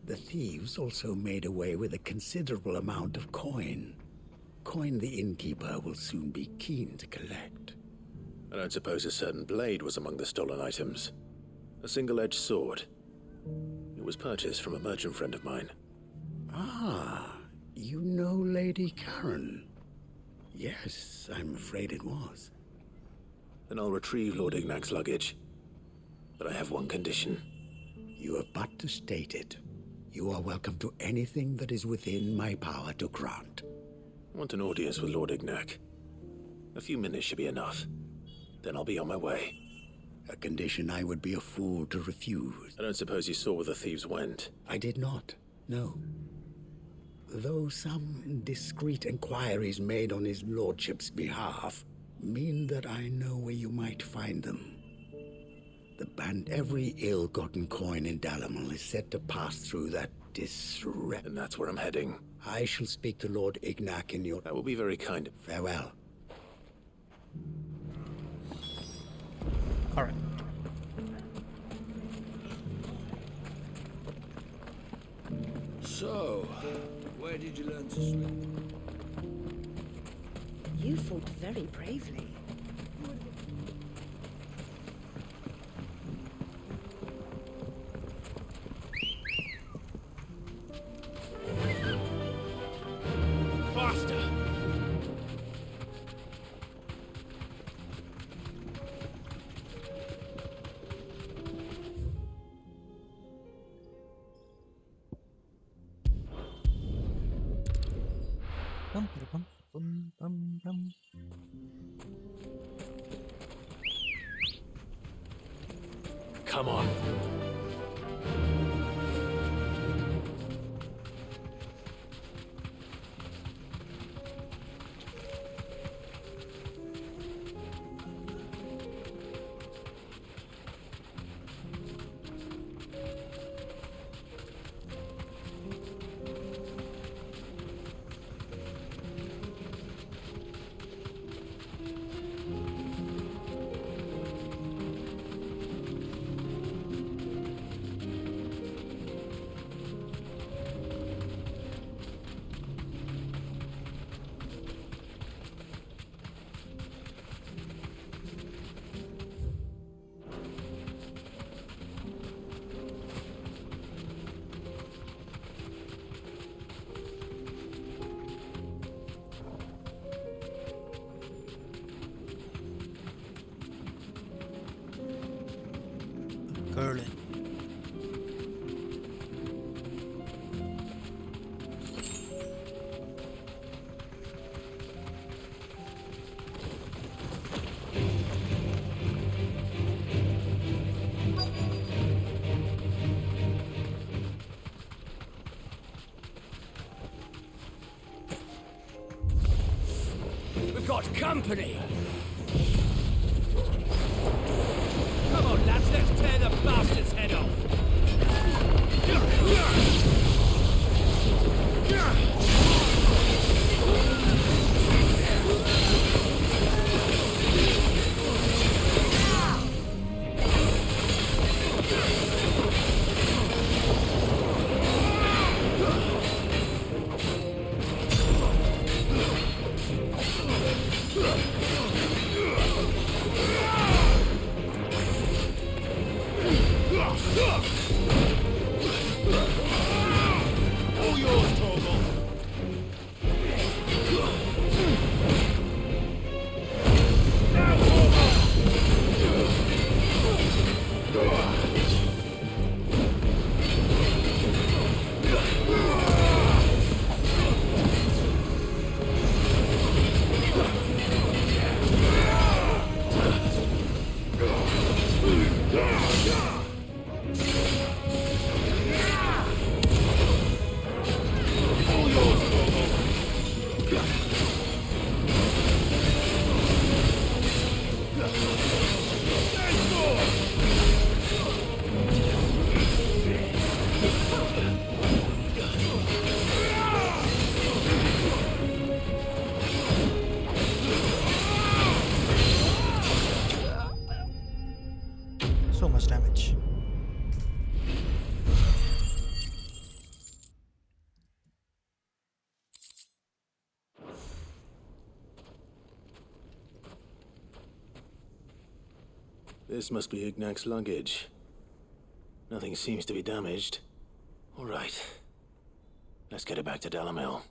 The thieves also made away with a considerable amount of coin. Coin the innkeeper will soon be keen to collect. I don't suppose a certain blade was among the stolen items. A single-edged sword. It was purchased from a merchant friend of mine. Ah, you know Lady Karen. Yes, I'm afraid it was. Then I'll retrieve Lord Ignac's luggage. But I have one condition. You have but to state it. You are welcome to anything that is within my power to grant. I want an audience with Lord Ignac. A few minutes should be enough. Then I'll be on my way. A condition I would be a fool to refuse. I don't suppose you saw where the thieves went? I did not, no. Though some discreet inquiries made on his lordship's behalf mean that I know where you might find them. Every ill-gotten coin in Dalamil is said to pass through that And that's where I'm heading. I shall speak to Lord Ignac in your... That will be very kind. Farewell. Alright. So, where did you learn to swim? You fought very bravely. Faster! Come on. Curling. We've got company! Come on, lads, let's tear the bastard's head off! All yours, Torgal. So much damage. This must be Ignac's luggage. Nothing seems to be damaged. All right. Let's get it back to Dalamil.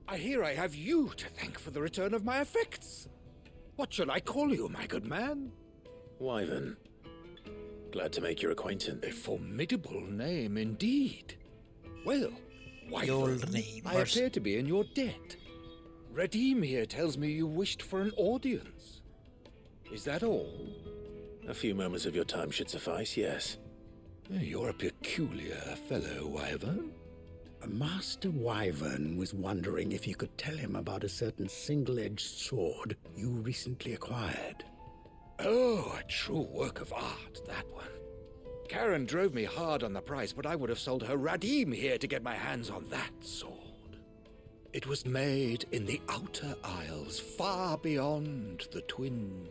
I hear I have you to thank for the return of my effects. What shall I call you, my good man? Wyvern. Glad to make your acquaintance. A formidable name indeed. Well, Wyvern, I appear to be in your debt. Redeem here tells me you wished for an audience. Is that all? A few moments of your time should suffice, yes. You're a peculiar fellow, Wyvern. Master Wyvern was wondering if you could tell him about a certain single-edged sword you recently acquired. Oh, a true work of art, that one. Karen drove me hard on the price, but I would have sold her Radim here to get my hands on that sword. It was made in the Outer Isles, far beyond the Twins.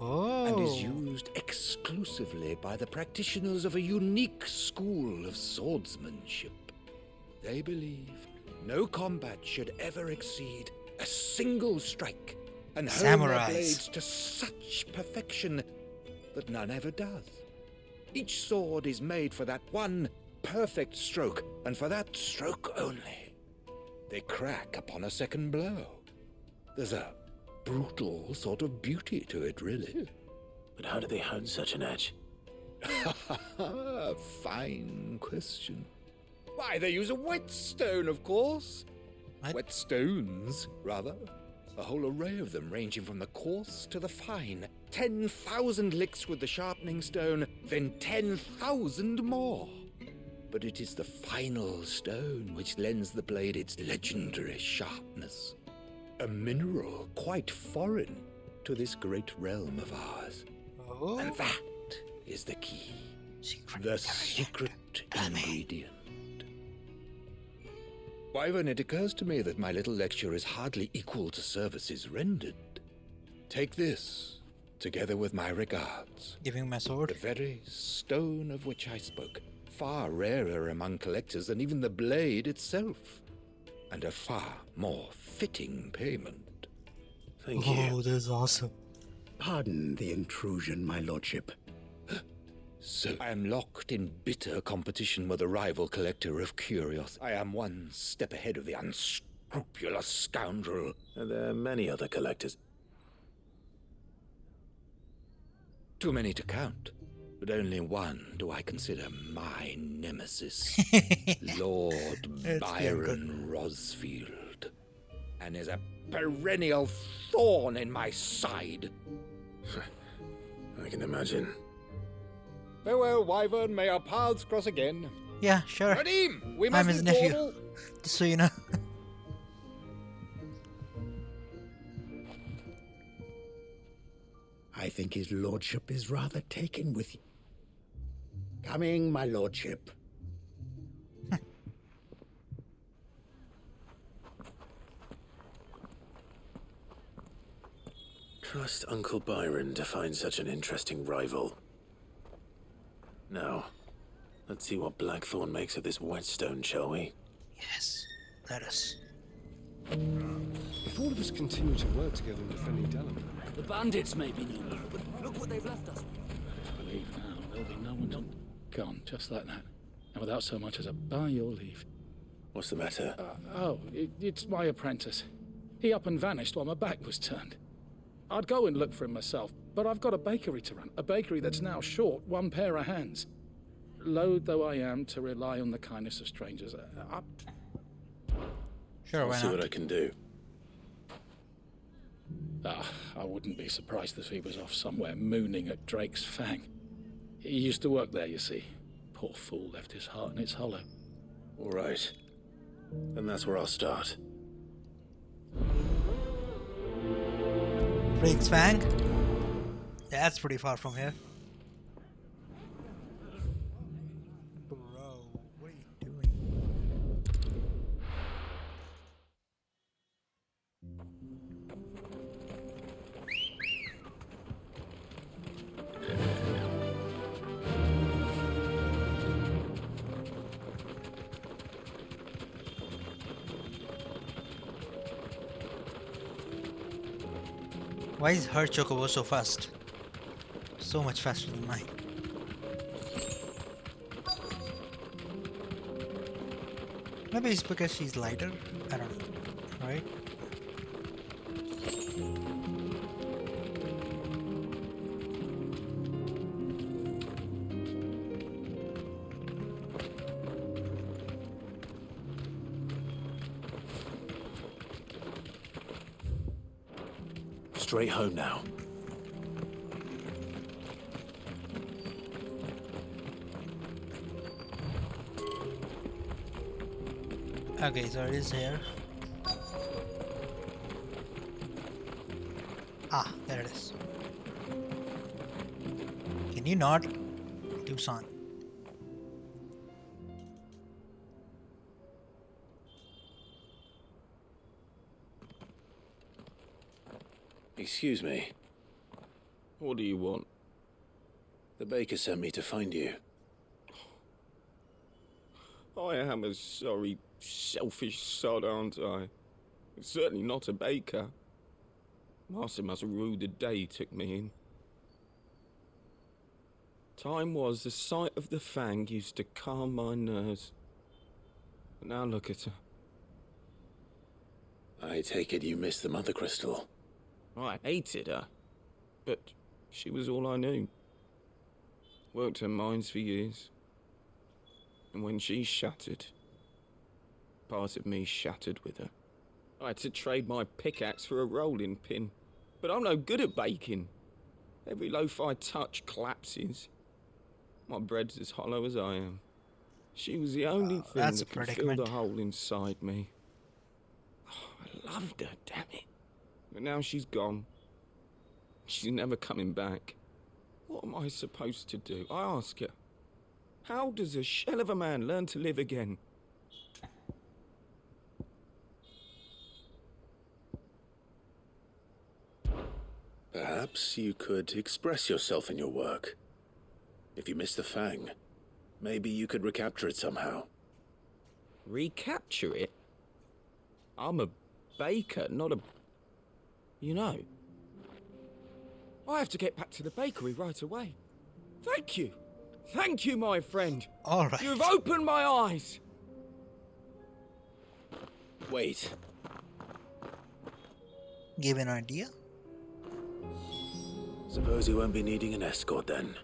And is used exclusively by the practitioners of a unique school of swordsmanship. They believe no combat should ever exceed a single strike, and hone their blades to such perfection that none ever does. Each sword is made for that one perfect stroke, and for that stroke only. They crack upon a second blow. There's a brutal sort of beauty to it, really. But how do they hone such an edge? Fine question. Why, they use a whetstone, of course. Whetstones, rather. A whole array of them, ranging from the coarse to the fine. 10,000 licks with the sharpening stone, then 10,000 more. But it is the final stone which lends the blade its legendary sharpness. A mineral quite foreign to this great realm of ours. And that is the key. The secret ingredient. Wyvern, it occurs to me that my little lecture is hardly equal to services rendered. Take this, together with my regards. Giving my sword. The very stone of which I spoke. Far rarer among collectors than even the blade itself. And a far more fitting payment. Thank you. Oh, that's awesome. Pardon the intrusion, my lordship. So I am locked in bitter competition with a rival collector of curios. I am one step ahead of the unscrupulous scoundrel. And there are many other collectors. Too many to count, but only one do I consider my nemesis. Lord Byron Rosfield. And is a perennial thorn in my side. I can imagine. Farewell, Wyvern. May our paths cross again. Yeah, sure. Radim, we I'm must his nephew. Just so you know. I think his lordship is rather taken with you. Coming, my lordship. Trust Uncle Byron to find such an interesting rival. Now, let's see what Blackthorn makes of this whetstone, shall we? Yes, let us. If all of us continue to work together in defending Dalamir... The bandits may be no more, but look what they've left us. I believe now there'll be no one gone, just like that. And without so much as a by your leave. What's the matter? It's my apprentice. He up and vanished while my back was turned. I'd go and look for him myself, but I've got a bakery to run. A bakery that's now short one pair of hands. Loath though I am to rely on the kindness of strangers. Sure, I'll see what I can do. I wouldn't be surprised if he was off somewhere mooning at Drake's Fang. He used to work there, you see. Poor fool left his heart in its hollow. All right. Then that's where I'll start. Drake's Fang? That's pretty far from here. Bro, what are you doing? Why is her chocobo so fast? So much faster than mine. Maybe it's because she's lighter? I don't know. Right? Straight home now. Okay, so it is here. Ah, there it is. Can you not do son? Excuse me. What do you want? The baker sent me to find you. I am a sorry, selfish sod, aren't I? Certainly not a baker. Master must rue the day he took me in. Time was the sight of the fang used to calm my nerves. But now look at her. I take it you missed the Mother Crystal. I hated her, but she was all I knew. Worked her mines for years. And when she shattered, part of me shattered with her. I had to trade my pickaxe for a rolling pin, but I'm no good at baking. Every loaf I touch collapses. My bread's as hollow as I am. She was the only thing that could fill the hole inside me. Oh, I loved her, damn it. But now she's gone. She's never coming back. What am I supposed to do? I ask her. How does a shell of a man learn to live again? Perhaps you could express yourself in your work. If you miss the fang, maybe you could recapture it somehow. Recapture it? I'm a baker, not a... You know, I have to get back to the bakery right away. Thank you. Thank you, my friend. All right. You've opened my eyes. Wait. Give an idea? Suppose you won't be needing an escort then.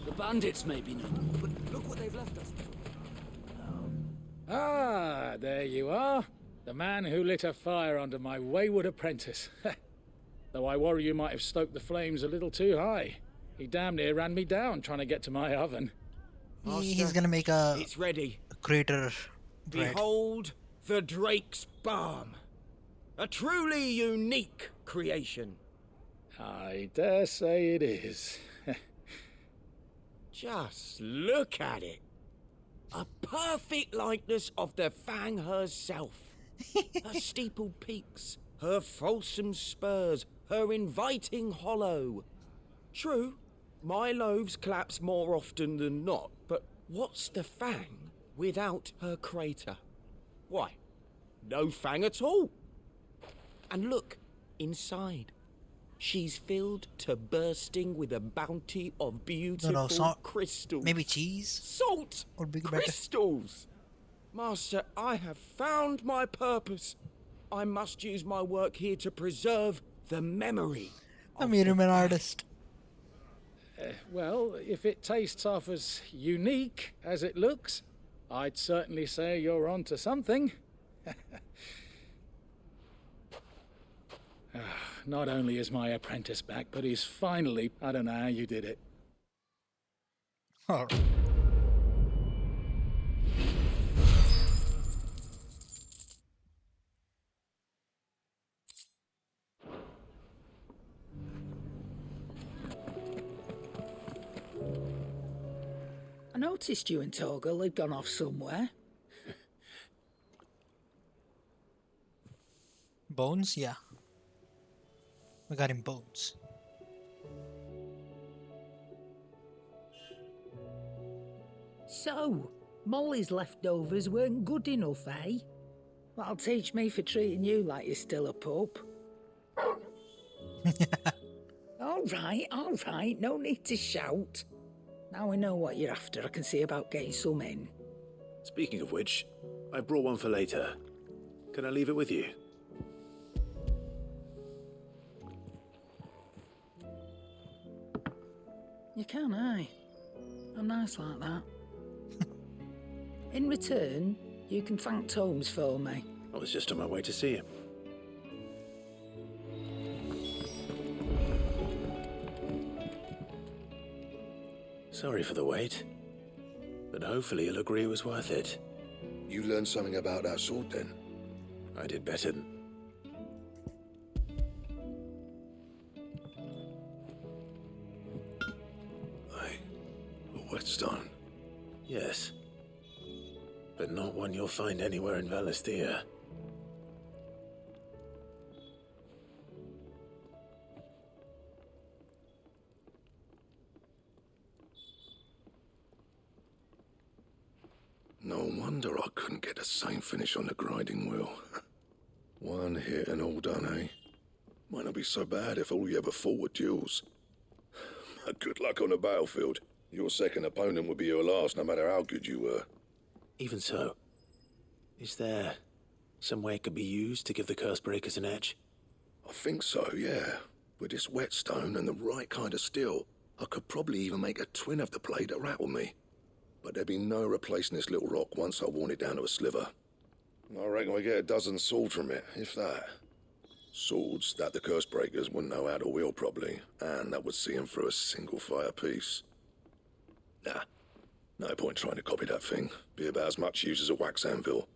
The bandits may be known, but look what they've left us. Ah, there you are. The man who lit a fire under my wayward apprentice. Though I worry you might have stoked the flames a little too high. He damn near ran me down trying to get to my oven. He's gonna make a... It's ready. A crater bread. Behold the Drake's Balm. A truly unique creation. I dare say it is. Just look at it. A perfect likeness of the Fang herself. Her steepled peaks, her fulsome spurs, her inviting hollow. True, my loaves collapse more often than not, but what's the Fang without her crater? Why, no Fang at all. And look, inside. She's filled to bursting with a bounty of beautiful crystals. Maybe cheese? Salt! Would be crystals! Master, I have found my purpose. I must use my work here to preserve the memory. I made him an artist. Well, if it tastes half as unique as it looks, I'd certainly say you're onto something. Not only is my apprentice back, but he's finally... I don't know how you did it. All right. I noticed you and Torgal had gone off somewhere. Bones? Yeah. We got him bones. So, Molly's leftovers weren't good enough, eh? That'll teach me for treating you like you're still a pup. All right, no need to shout. Now I know what you're after, I can see about getting some in. Speaking of which, I brought one for later. Can I leave it with you? You can, aye. I'm nice like that. In return, you can thank Tomes for me. I was just on my way to see him. Sorry for the wait, but hopefully he'll agree it was worth it. You learned something about that sword then? I did better. whetstone? Yes. But not one you'll find anywhere in Valisthea. No wonder I couldn't get the same finish on the grinding wheel. One hit and all done, eh? Might not be so bad if all you ever fought were duels. But good luck on the battlefield. Your second opponent would be your last, no matter how good you were. Even so, is there some way it could be used to give the curse breakers an edge? I think so, yeah. With this whetstone and the right kind of steel, I could probably even make a twin of the blade that rattled me. But there'd be no replacing this little rock once I worn it down to a sliver. I reckon we get a dozen swords from it, if that. Swords that the curse breakers wouldn't know how to wield properly, and that would see them through a single fire piece. Nah, no point trying to copy that thing. Be about as much use as a wax anvil.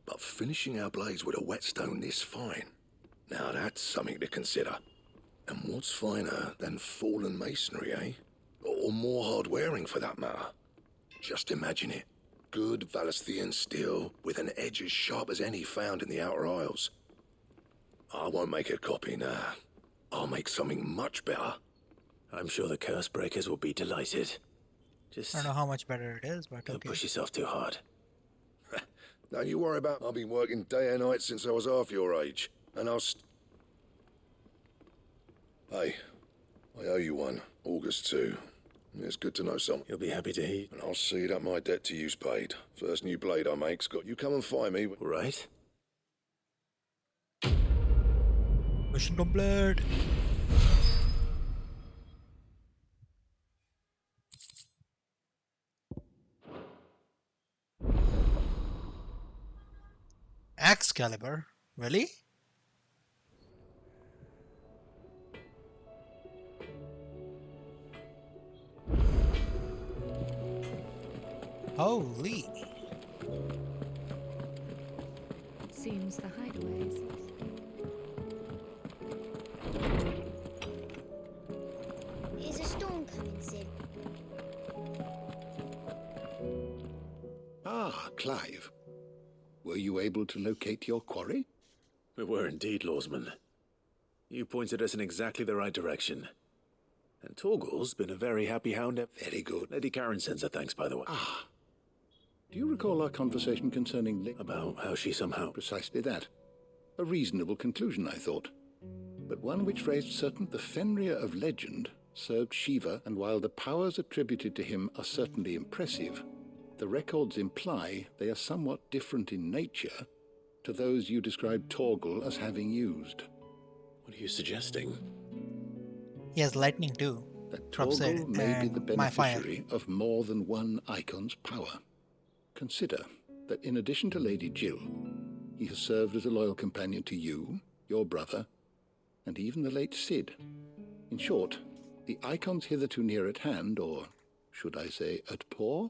But finishing our blades with a whetstone this fine, now that's something to consider. And what's finer than fallen masonry, eh? Or more hard-wearing, for that matter. Just imagine it. Good Valisthean steel with an edge as sharp as any found in the Outer Isles. I won't make a copy, nah. I'll make something much better. I'm sure the curse breakers will be delighted. Just I don't know how much better it is, but okay. Don't push yourself too hard. Don't you worry about. I've been working day and night since I was half your age, and Hey, I owe you one. August 2. It's good to know something. You'll be happy to hear. And I'll see that my debt to you's paid. First new blade I make's got you come and find me. Right. Mission complete. Excalibur? Really? Holy. Seems the hideaways. Is a storm coming, Sid? Ah, Clive. Were you able to locate your quarry? We were indeed, Lawsman. You pointed us in exactly the right direction. And Torgal's been a very happy hound. Very good. Lady Karen sends her thanks, by the way. Ah. Do you recall our conversation concerning about how she somehow... Precisely that. A reasonable conclusion, I thought. But one which raised certain the Fenrir of legend served Shiva, and while the powers attributed to him are certainly impressive, the records imply they are somewhat different in nature to those you described Torgal as having used. What are you suggesting? He has lightning too. That Torgal may be the beneficiary of more than one icon's power. Consider that in addition to Lady Jill, he has served as a loyal companion to you, your brother, and even the late Sid. In short, the icons hitherto near at hand, or should I say at paw,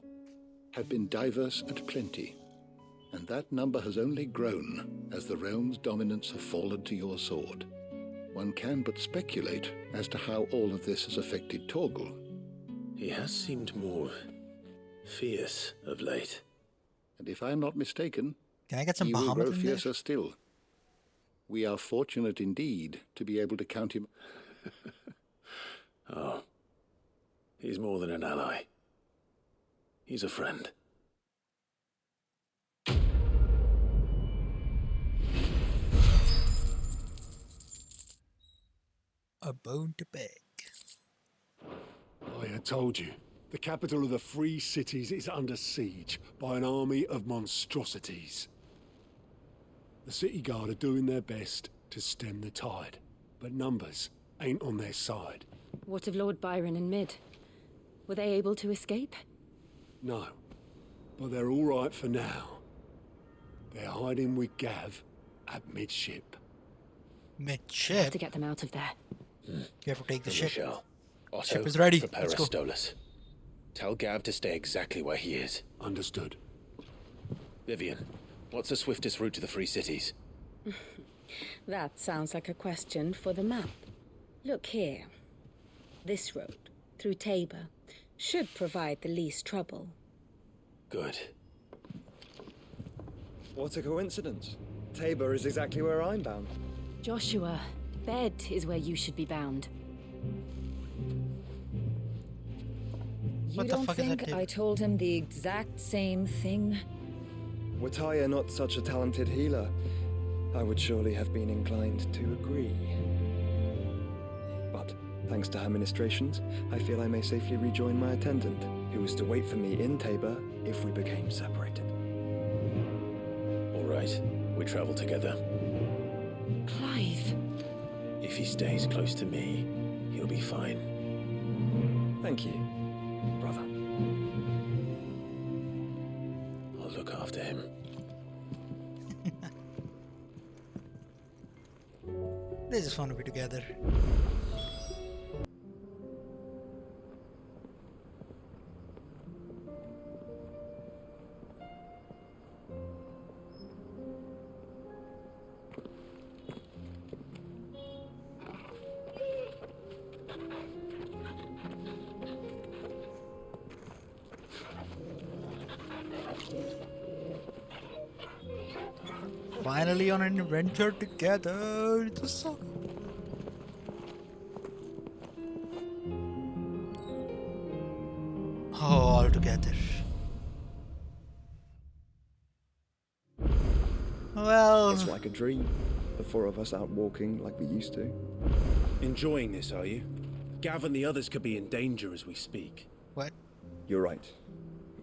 have been diverse and plenty, and that number has only grown as the realm's dominance have fallen to your sword. One can but speculate as to how all of this has affected Torgal. He has seemed more fierce of late. And if I'm not mistaken, can I get some he will grow Bahamut in fiercer there? still. We are fortunate indeed to be able to count him. Oh, he's more than an ally. He's a friend. A bone to pick. I had told you. The capital of the Free Cities is under siege by an army of monstrosities. The city guard are doing their best to stem the tide, but numbers ain't on their side. What of Lord Byron and Mid? Were they able to escape? No, but they're all right for now. They're hiding with Gav at midship. Midship? Have to get them out of there. You have to take the ship. Michelle, Otto, Ship is ready. prepare Let's a go. Stolas. Tell Gav to stay exactly where he is. Understood. Vivian, what's the swiftest route to the Free Cities? That sounds like a question for the map. Look here. This road, through Tabor, should provide the least trouble. Good. What a coincidence. Tabor is exactly where I'm bound. Joshua, bed is where you should be bound. You don't think I told him the exact same thing? Were Tyre not such a talented healer, I would surely have been inclined to agree. But thanks to her ministrations, I feel I may safely rejoin my attendant, who was to wait for me in Tabor if we became separated. All right, we travel together. Clive. If he stays close to me, he'll be fine. Thank you, brother. I'll look after him. They just want to be together. Finally on an adventure together. It's a song. Oh, all together. Well, it's like a dream. The four of us out walking like we used to. Enjoying this, are you? Gav and the others could be in danger as we speak. What? You're right.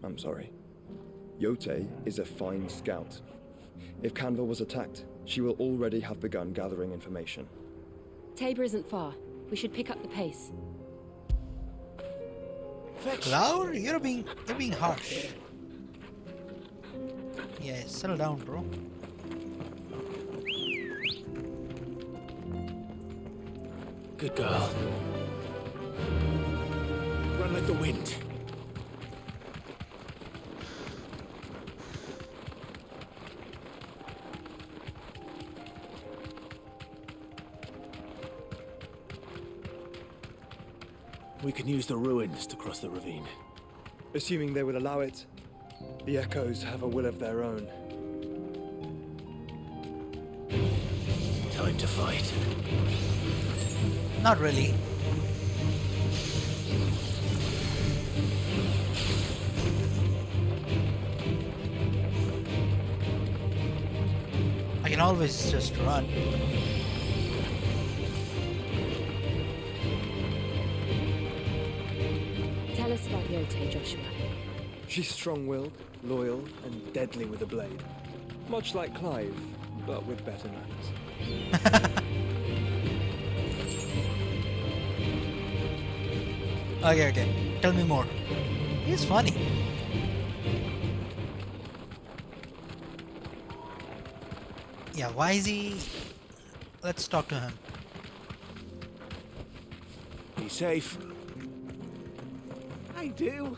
I'm sorry. Yote is a fine scout. If Canva was attacked, she will already have begun gathering information. Tabor isn't far. We should pick up the pace. Cloud, you're being harsh. Yeah, settle down, bro. Good girl. Run like the wind. We can use the ruins to cross the ravine. Assuming they will allow it, the Echoes have a will of their own. Time to fight. Not really. I can always just run. Tell us about Yote, Joshua. She's strong-willed, loyal, and deadly with a blade. Much like Clive, but with better manners. Okay. Tell me more. He's funny. Yeah, why is he... Let's talk to him. Be safe. I do.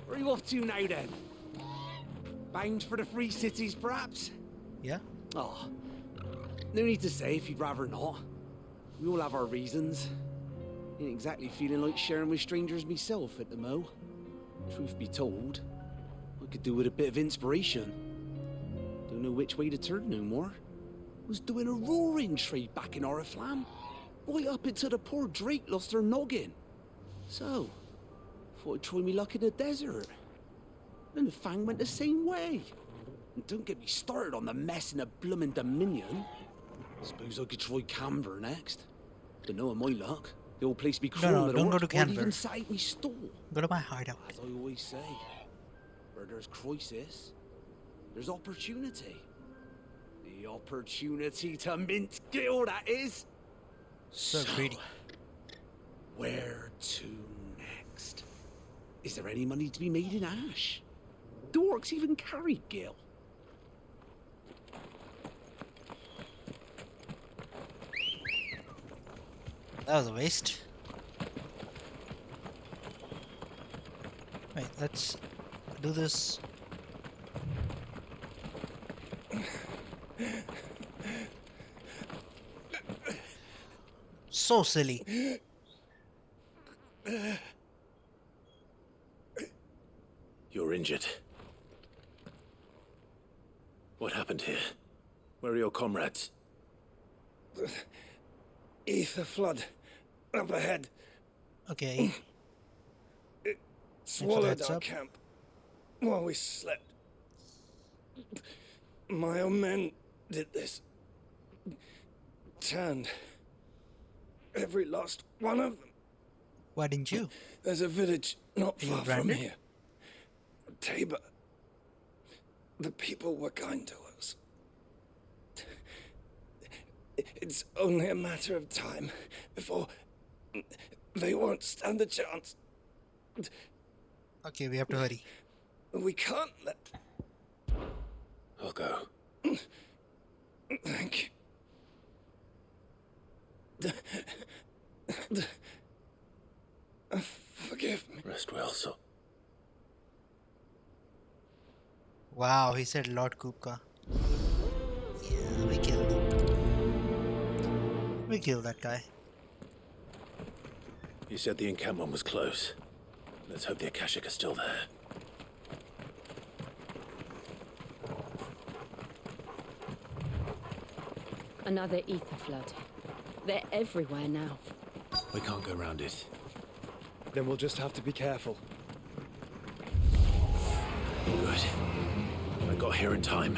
Where are you off to now then? Bound for the Free Cities, perhaps? Yeah? Oh, no need to say if you'd rather not. We all have our reasons. Ain't exactly feeling like sharing with strangers myself at the mo. Truth be told, I could do with a bit of inspiration. Don't know which way to turn no more. Was doing a roaring trade back in Oriflamme. Right up until the poor Drake lost her noggin. So, thought I'd try me luck in the desert. Then the Fang went the same way. And don't get me started on the mess in the bloomin' Dominion. Suppose I could try Canberra next. Don't know my luck. The old place be crawling. No, don't go to Canberra. Even site me store. Go to my hideout. As I always say, where there's crisis, there's opportunity. The opportunity to mint Gil, that is. So greedy. Where to next? Is there any money to be made in Ash? Do orcs even carry Gil? That was a waste. Wait, let's do this. So silly. You're injured. What happened here? Where are your comrades? The ether flood up ahead. Okay. It swallowed our camp while we slept. My own men did this. Turned every last one of them. Why didn't you? There's a village not far from here. Tabor. The people were kind to us. It's only a matter of time before they won't stand a chance. Okay, we have to hurry. We can't let... I'll go. Thank you. Forgive me. Rest well, so. Wow, he said Lord Kupka. Yeah, we killed him. We killed that guy. You said the encampment was close. Let's hope the Akashic are still there. Another ether flood. They're everywhere now. We can't go around it. Then we'll just have to be careful. Good. I got here in time.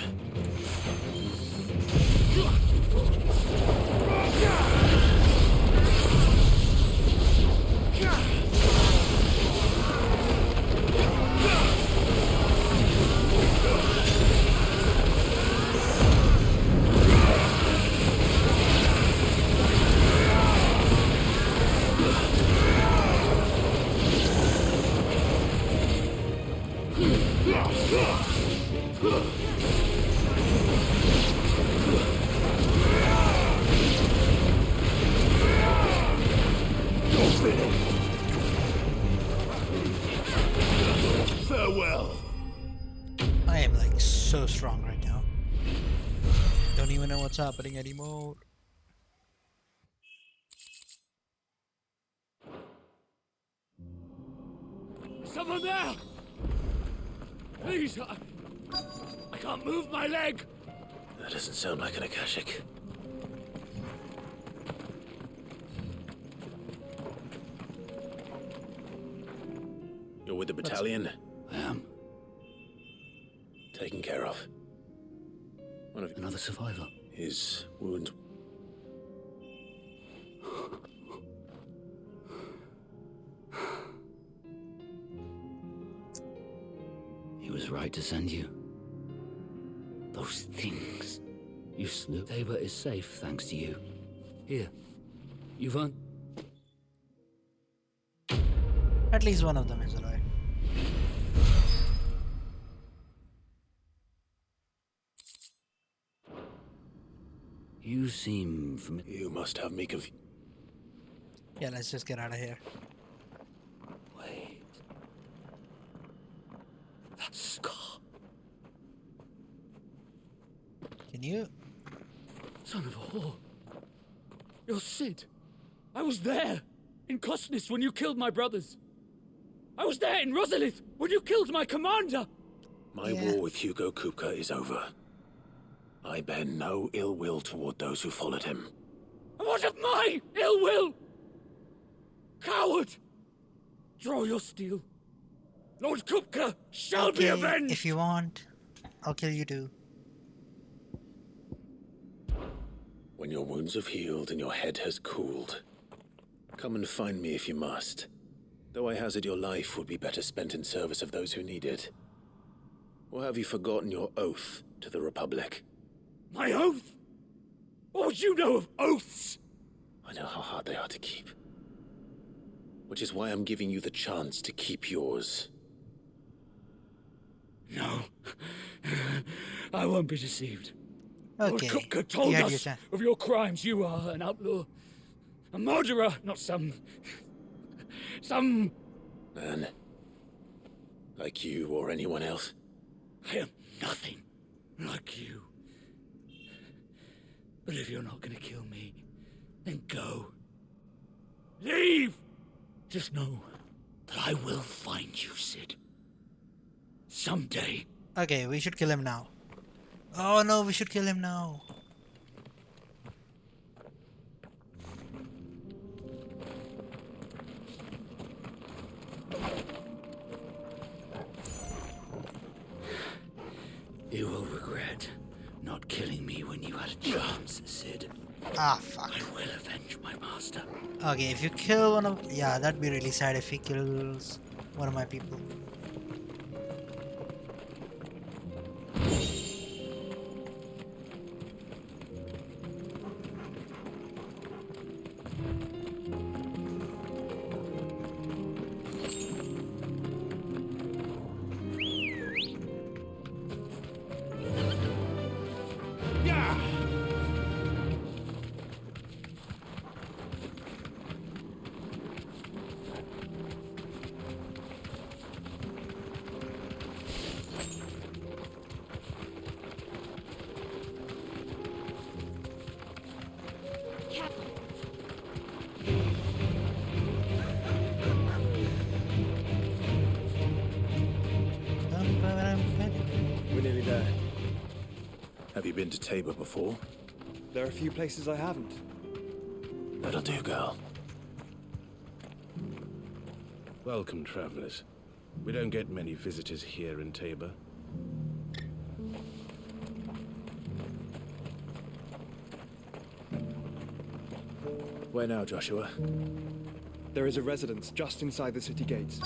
Farewell. I am like so strong right now. Don't even know what's happening anymore. Someone there! Please, I can't move my leg! That doesn't sound like an Akashic. You're with the battalion? I am. Taken care of. One of Another survivor. His wound. He was right to send you. Those things. You slew. Tabor is safe thanks to you. Here. You've earned. At least one of them is alive. You seem familiar. You must have me confused. Yeah, let's just get out of here. Wait. That scar. Can you? Son of a whore. You're Sid. I was there in Kosnis when you killed my brothers. I was there in Rosalith when you killed my commander. My war with Hugo Kupka is over. I bear no ill will toward those who followed him. And what of my ill will? Coward! Draw your steel. Lord Kupka shall be avenged! If you want, I'll kill you too. When your wounds have healed and your head has cooled, come and find me if you must. Though I hazard your life would be better spent in service of those who need it. Or have you forgotten your oath to the Republic? My oath? What would you know of oaths? I know how hard they are to keep. Which is why I'm giving you the chance to keep yours. No. I won't be deceived. Okay. Lord Kupka told us of your crimes. You are an outlaw. A murderer, not some man. Like you or anyone else. I am nothing like you. But if you're not gonna kill me, then go. Leave! Just know that I will find you, Sid. Someday. Okay, we should kill him now. Oh no, we should kill him now. You will regret not killing me when you had a chance, Sid. Ah, fuck. I will avenge my master. Okay, if you kill one of... Yeah, that'd be really sad if he kills one of my people. We're nearly there. Have you been to Tabor before? There are a few places I haven't. That'll do, girl. Welcome, travelers. We don't get many visitors here in Tabor. Where now, Joshua? There is a residence just inside the city gates.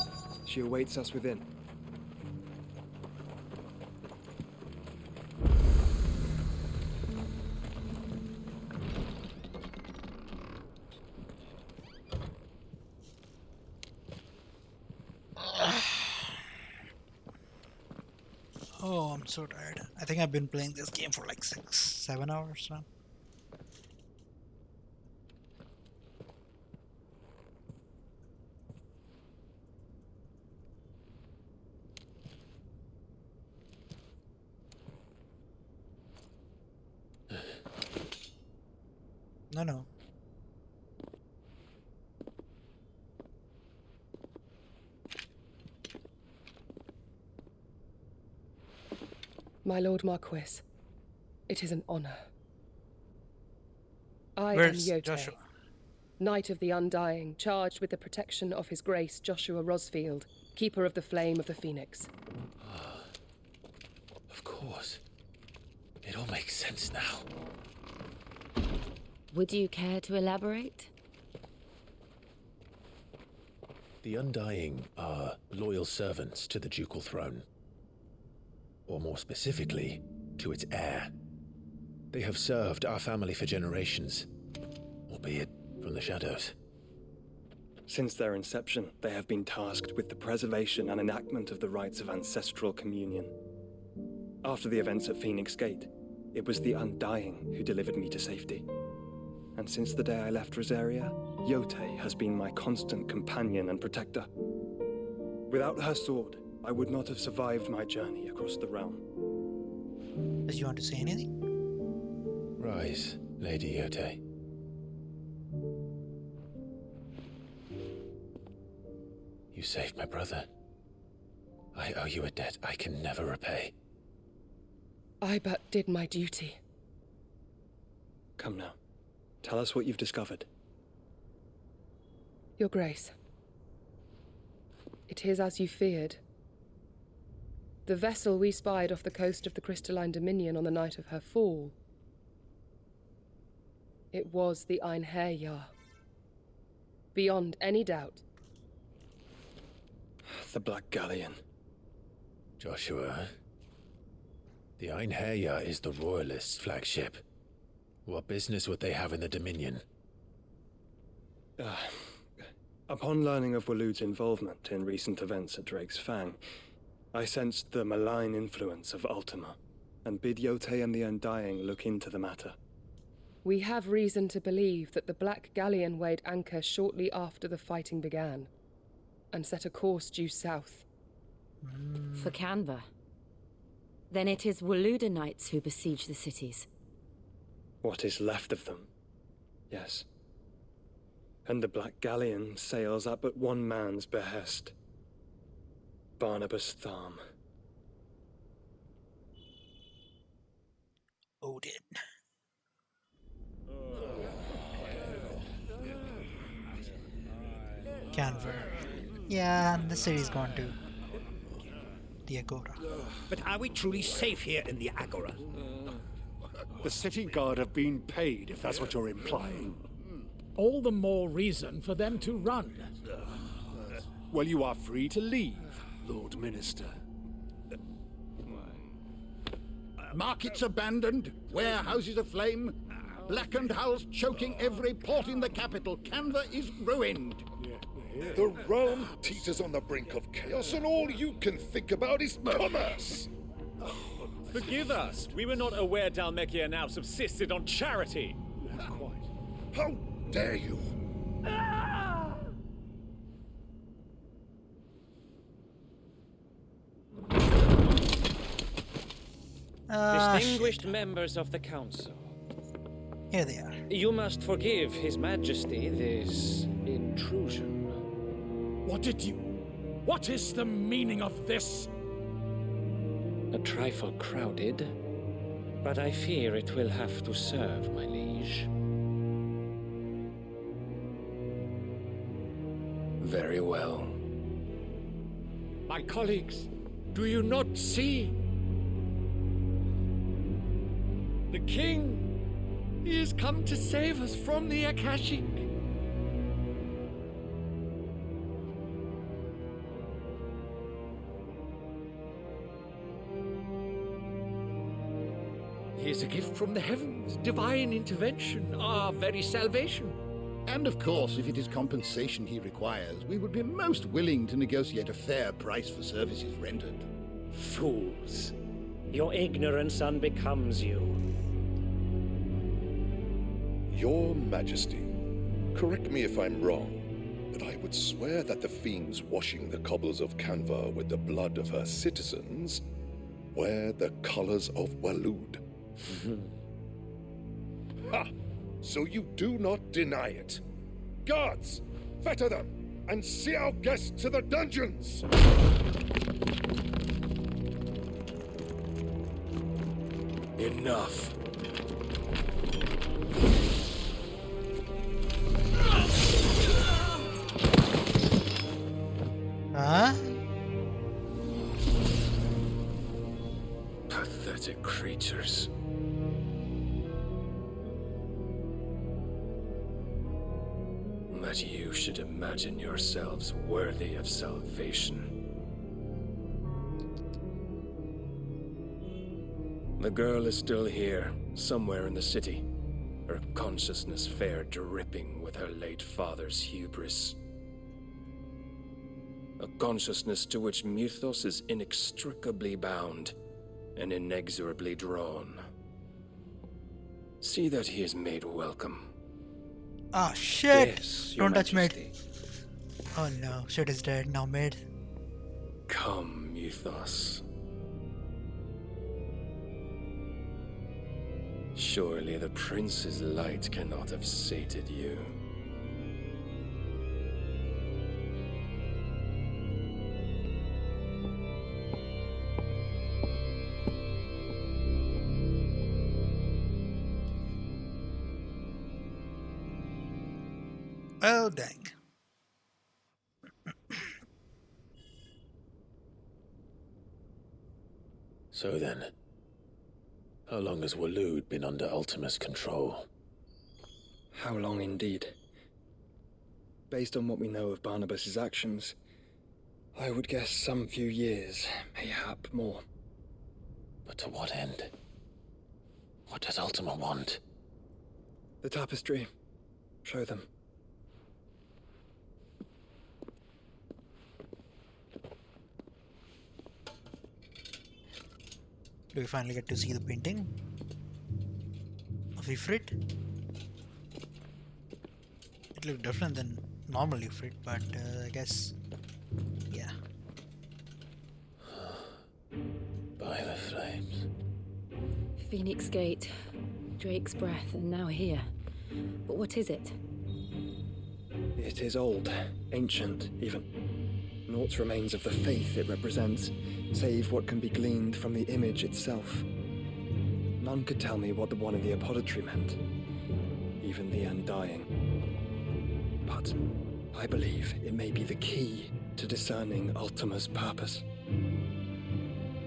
She awaits us within. Oh, I'm so tired. I think I've been playing this game for like 6-7 hours now. No. My Lord Marquis, it is an honor. I Where's am Yote, Joshua? Knight of the Undying, charged with the protection of His Grace Joshua Rosfield, Keeper of the Flame of the Phoenix. Of course. It all makes sense now. Would you care to elaborate? The Undying are loyal servants to the ducal throne. Or more specifically, to its heir. They have served our family for generations, albeit from the shadows. Since their inception, they have been tasked with the preservation and enactment of the rites of ancestral communion. After the events at Phoenix Gate, it was the Undying who delivered me to safety. And since the day I left Rosaria, Yote has been my constant companion and protector. Without her sword, I would not have survived my journey across the realm. Does you want to say anything? Rise, Lady Yote. You saved my brother. I owe you a debt I can never repay. I but did my duty. Come now. Tell us what you've discovered. Your Grace. It is as you feared. The vessel we spied off the coast of the Crystalline Dominion on the night of her fall. It was the Einherjar. Beyond any doubt. The Black Galleon. Joshua, the Einherjar is the Royalists' flagship. What business would they have in the Dominion? Upon learning of Waloed's involvement in recent events at Drake's Fang, I sensed the malign influence of Ultima, and bid Yote and the Undying look into the matter. We have reason to believe that the Black Galleon weighed anchor shortly after the fighting began, and set a course due south. For Canva. Then it is Waloeda Knights who besiege the cities. What is left of them? Yes. And the Black Galleon sails at but one man's behest. Barnabas Tharm. loaded. Canver. Yeah, the city's gone to the Agora. But are we truly safe here in the Agora? The city guard have been paid, if that's what you're implying. All the more reason for them to run. Well, you are free to leave, Lord Minister. Markets abandoned, warehouses aflame, blackened hulls choking every port in the capital. Canva is ruined. The realm teeters on the brink of chaos, and all you can think about is commerce. Forgive us. We were not aware Dhalmekia now subsisted on charity. How dare you? Distinguished members of the council. Here they are. You must forgive His Majesty this intrusion. What is the meaning of this? A trifle crowded, but I fear it will have to serve, my liege. Very well. My colleagues, do you not see? The king! He has come to save us from the Akashic. He is a gift from the heavens, divine intervention, our very salvation. And of course, if it is compensation he requires, we would be most willing to negotiate a fair price for services rendered. Fools. Your ignorance unbecomes you. Your Majesty, correct me if I'm wrong, but I would swear that the fiends washing the cobbles of Canva with the blood of her citizens wear the colors of Waloed. Ha! So you do not deny it. Guards, fetter them, and see our guests to the dungeons! Enough. Huh? Pathetic creatures. That you should imagine yourselves worthy of salvation. The girl is still here, somewhere in the city, her consciousness fair dripping with her late father's hubris. A consciousness to which Mythos is inextricably bound and inexorably drawn. See that he is made welcome. Ah, shit! Yes, Your Don't touch Mid. Majesty. Oh no, shit is dead. Now Mid. Come, Mythos. Surely the prince's light cannot have sated you. Well, dang. So then, how long has Waloed been under Ultima's control? How long indeed? Based on what we know of Barnabas's actions, I would guess some few years, mayhap more. But to what end? What does Ultima want? The tapestry. Show them. Do we finally get to see the painting of Ifrit? It looked different than normal Ifrit, but I guess, yeah. By the flames. Phoenix Gate, Drake's Breath, and now here. But what is it? It is old, ancient, even. Naught remains of the faith it represents, save what can be gleaned from the image itself. None could tell me what the one in the apothecary meant, even the undying. But I believe it may be the key to discerning Ultima's purpose.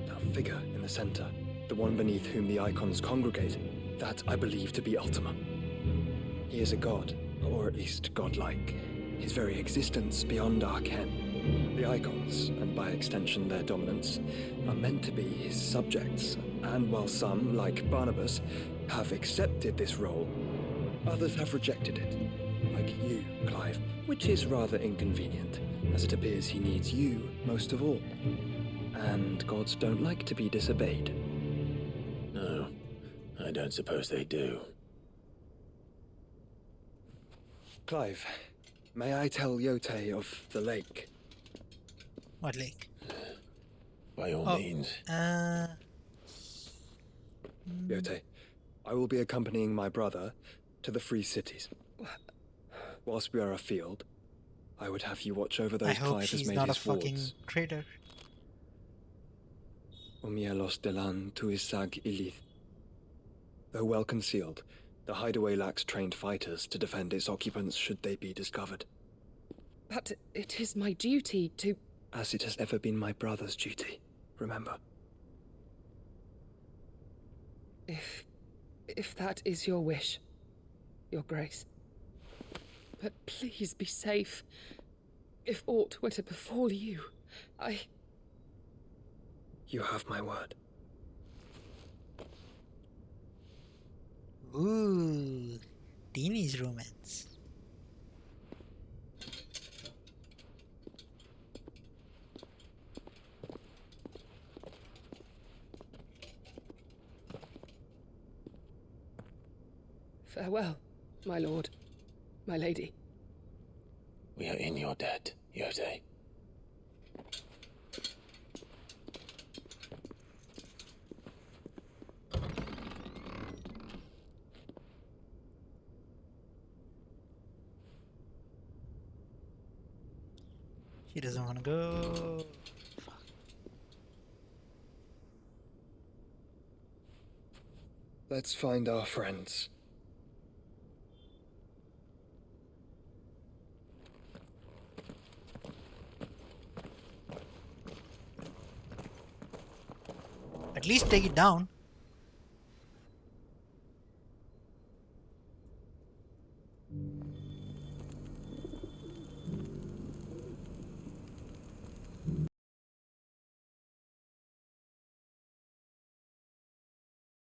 That figure in the center, the one beneath whom the icons congregate, that I believe to be Ultima. He is a god, or at least godlike, his very existence beyond our ken. The icons, and by extension their dominants, are meant to be his subjects, and while some, like Barnabas, have accepted this role, others have rejected it, like you, Clive, which is rather inconvenient, as it appears he needs you most of all. And gods don't like to be disobeyed. No, I don't suppose they do. Clive, may I tell Yote of the lake? What lake? By all means. Yote, I will be accompanying my brother to the Free Cities. Whilst we are afield, I would have you watch over those I hope Clive has she's made not a his fucking wards. traitor. Umielos delan tuisag ilith. Though well concealed, the hideaway lacks trained fighters to defend its occupants should they be discovered. But it is my duty to... As it has ever been my brother's duty, remember. If that is your wish, Your Grace. But please be safe. If aught were to befall you, You have my word. Ooh, Deanie's romance. Farewell, my lord, my lady. We are in your debt, Yote. He doesn't want to go. Let's find our friends. At least take it down.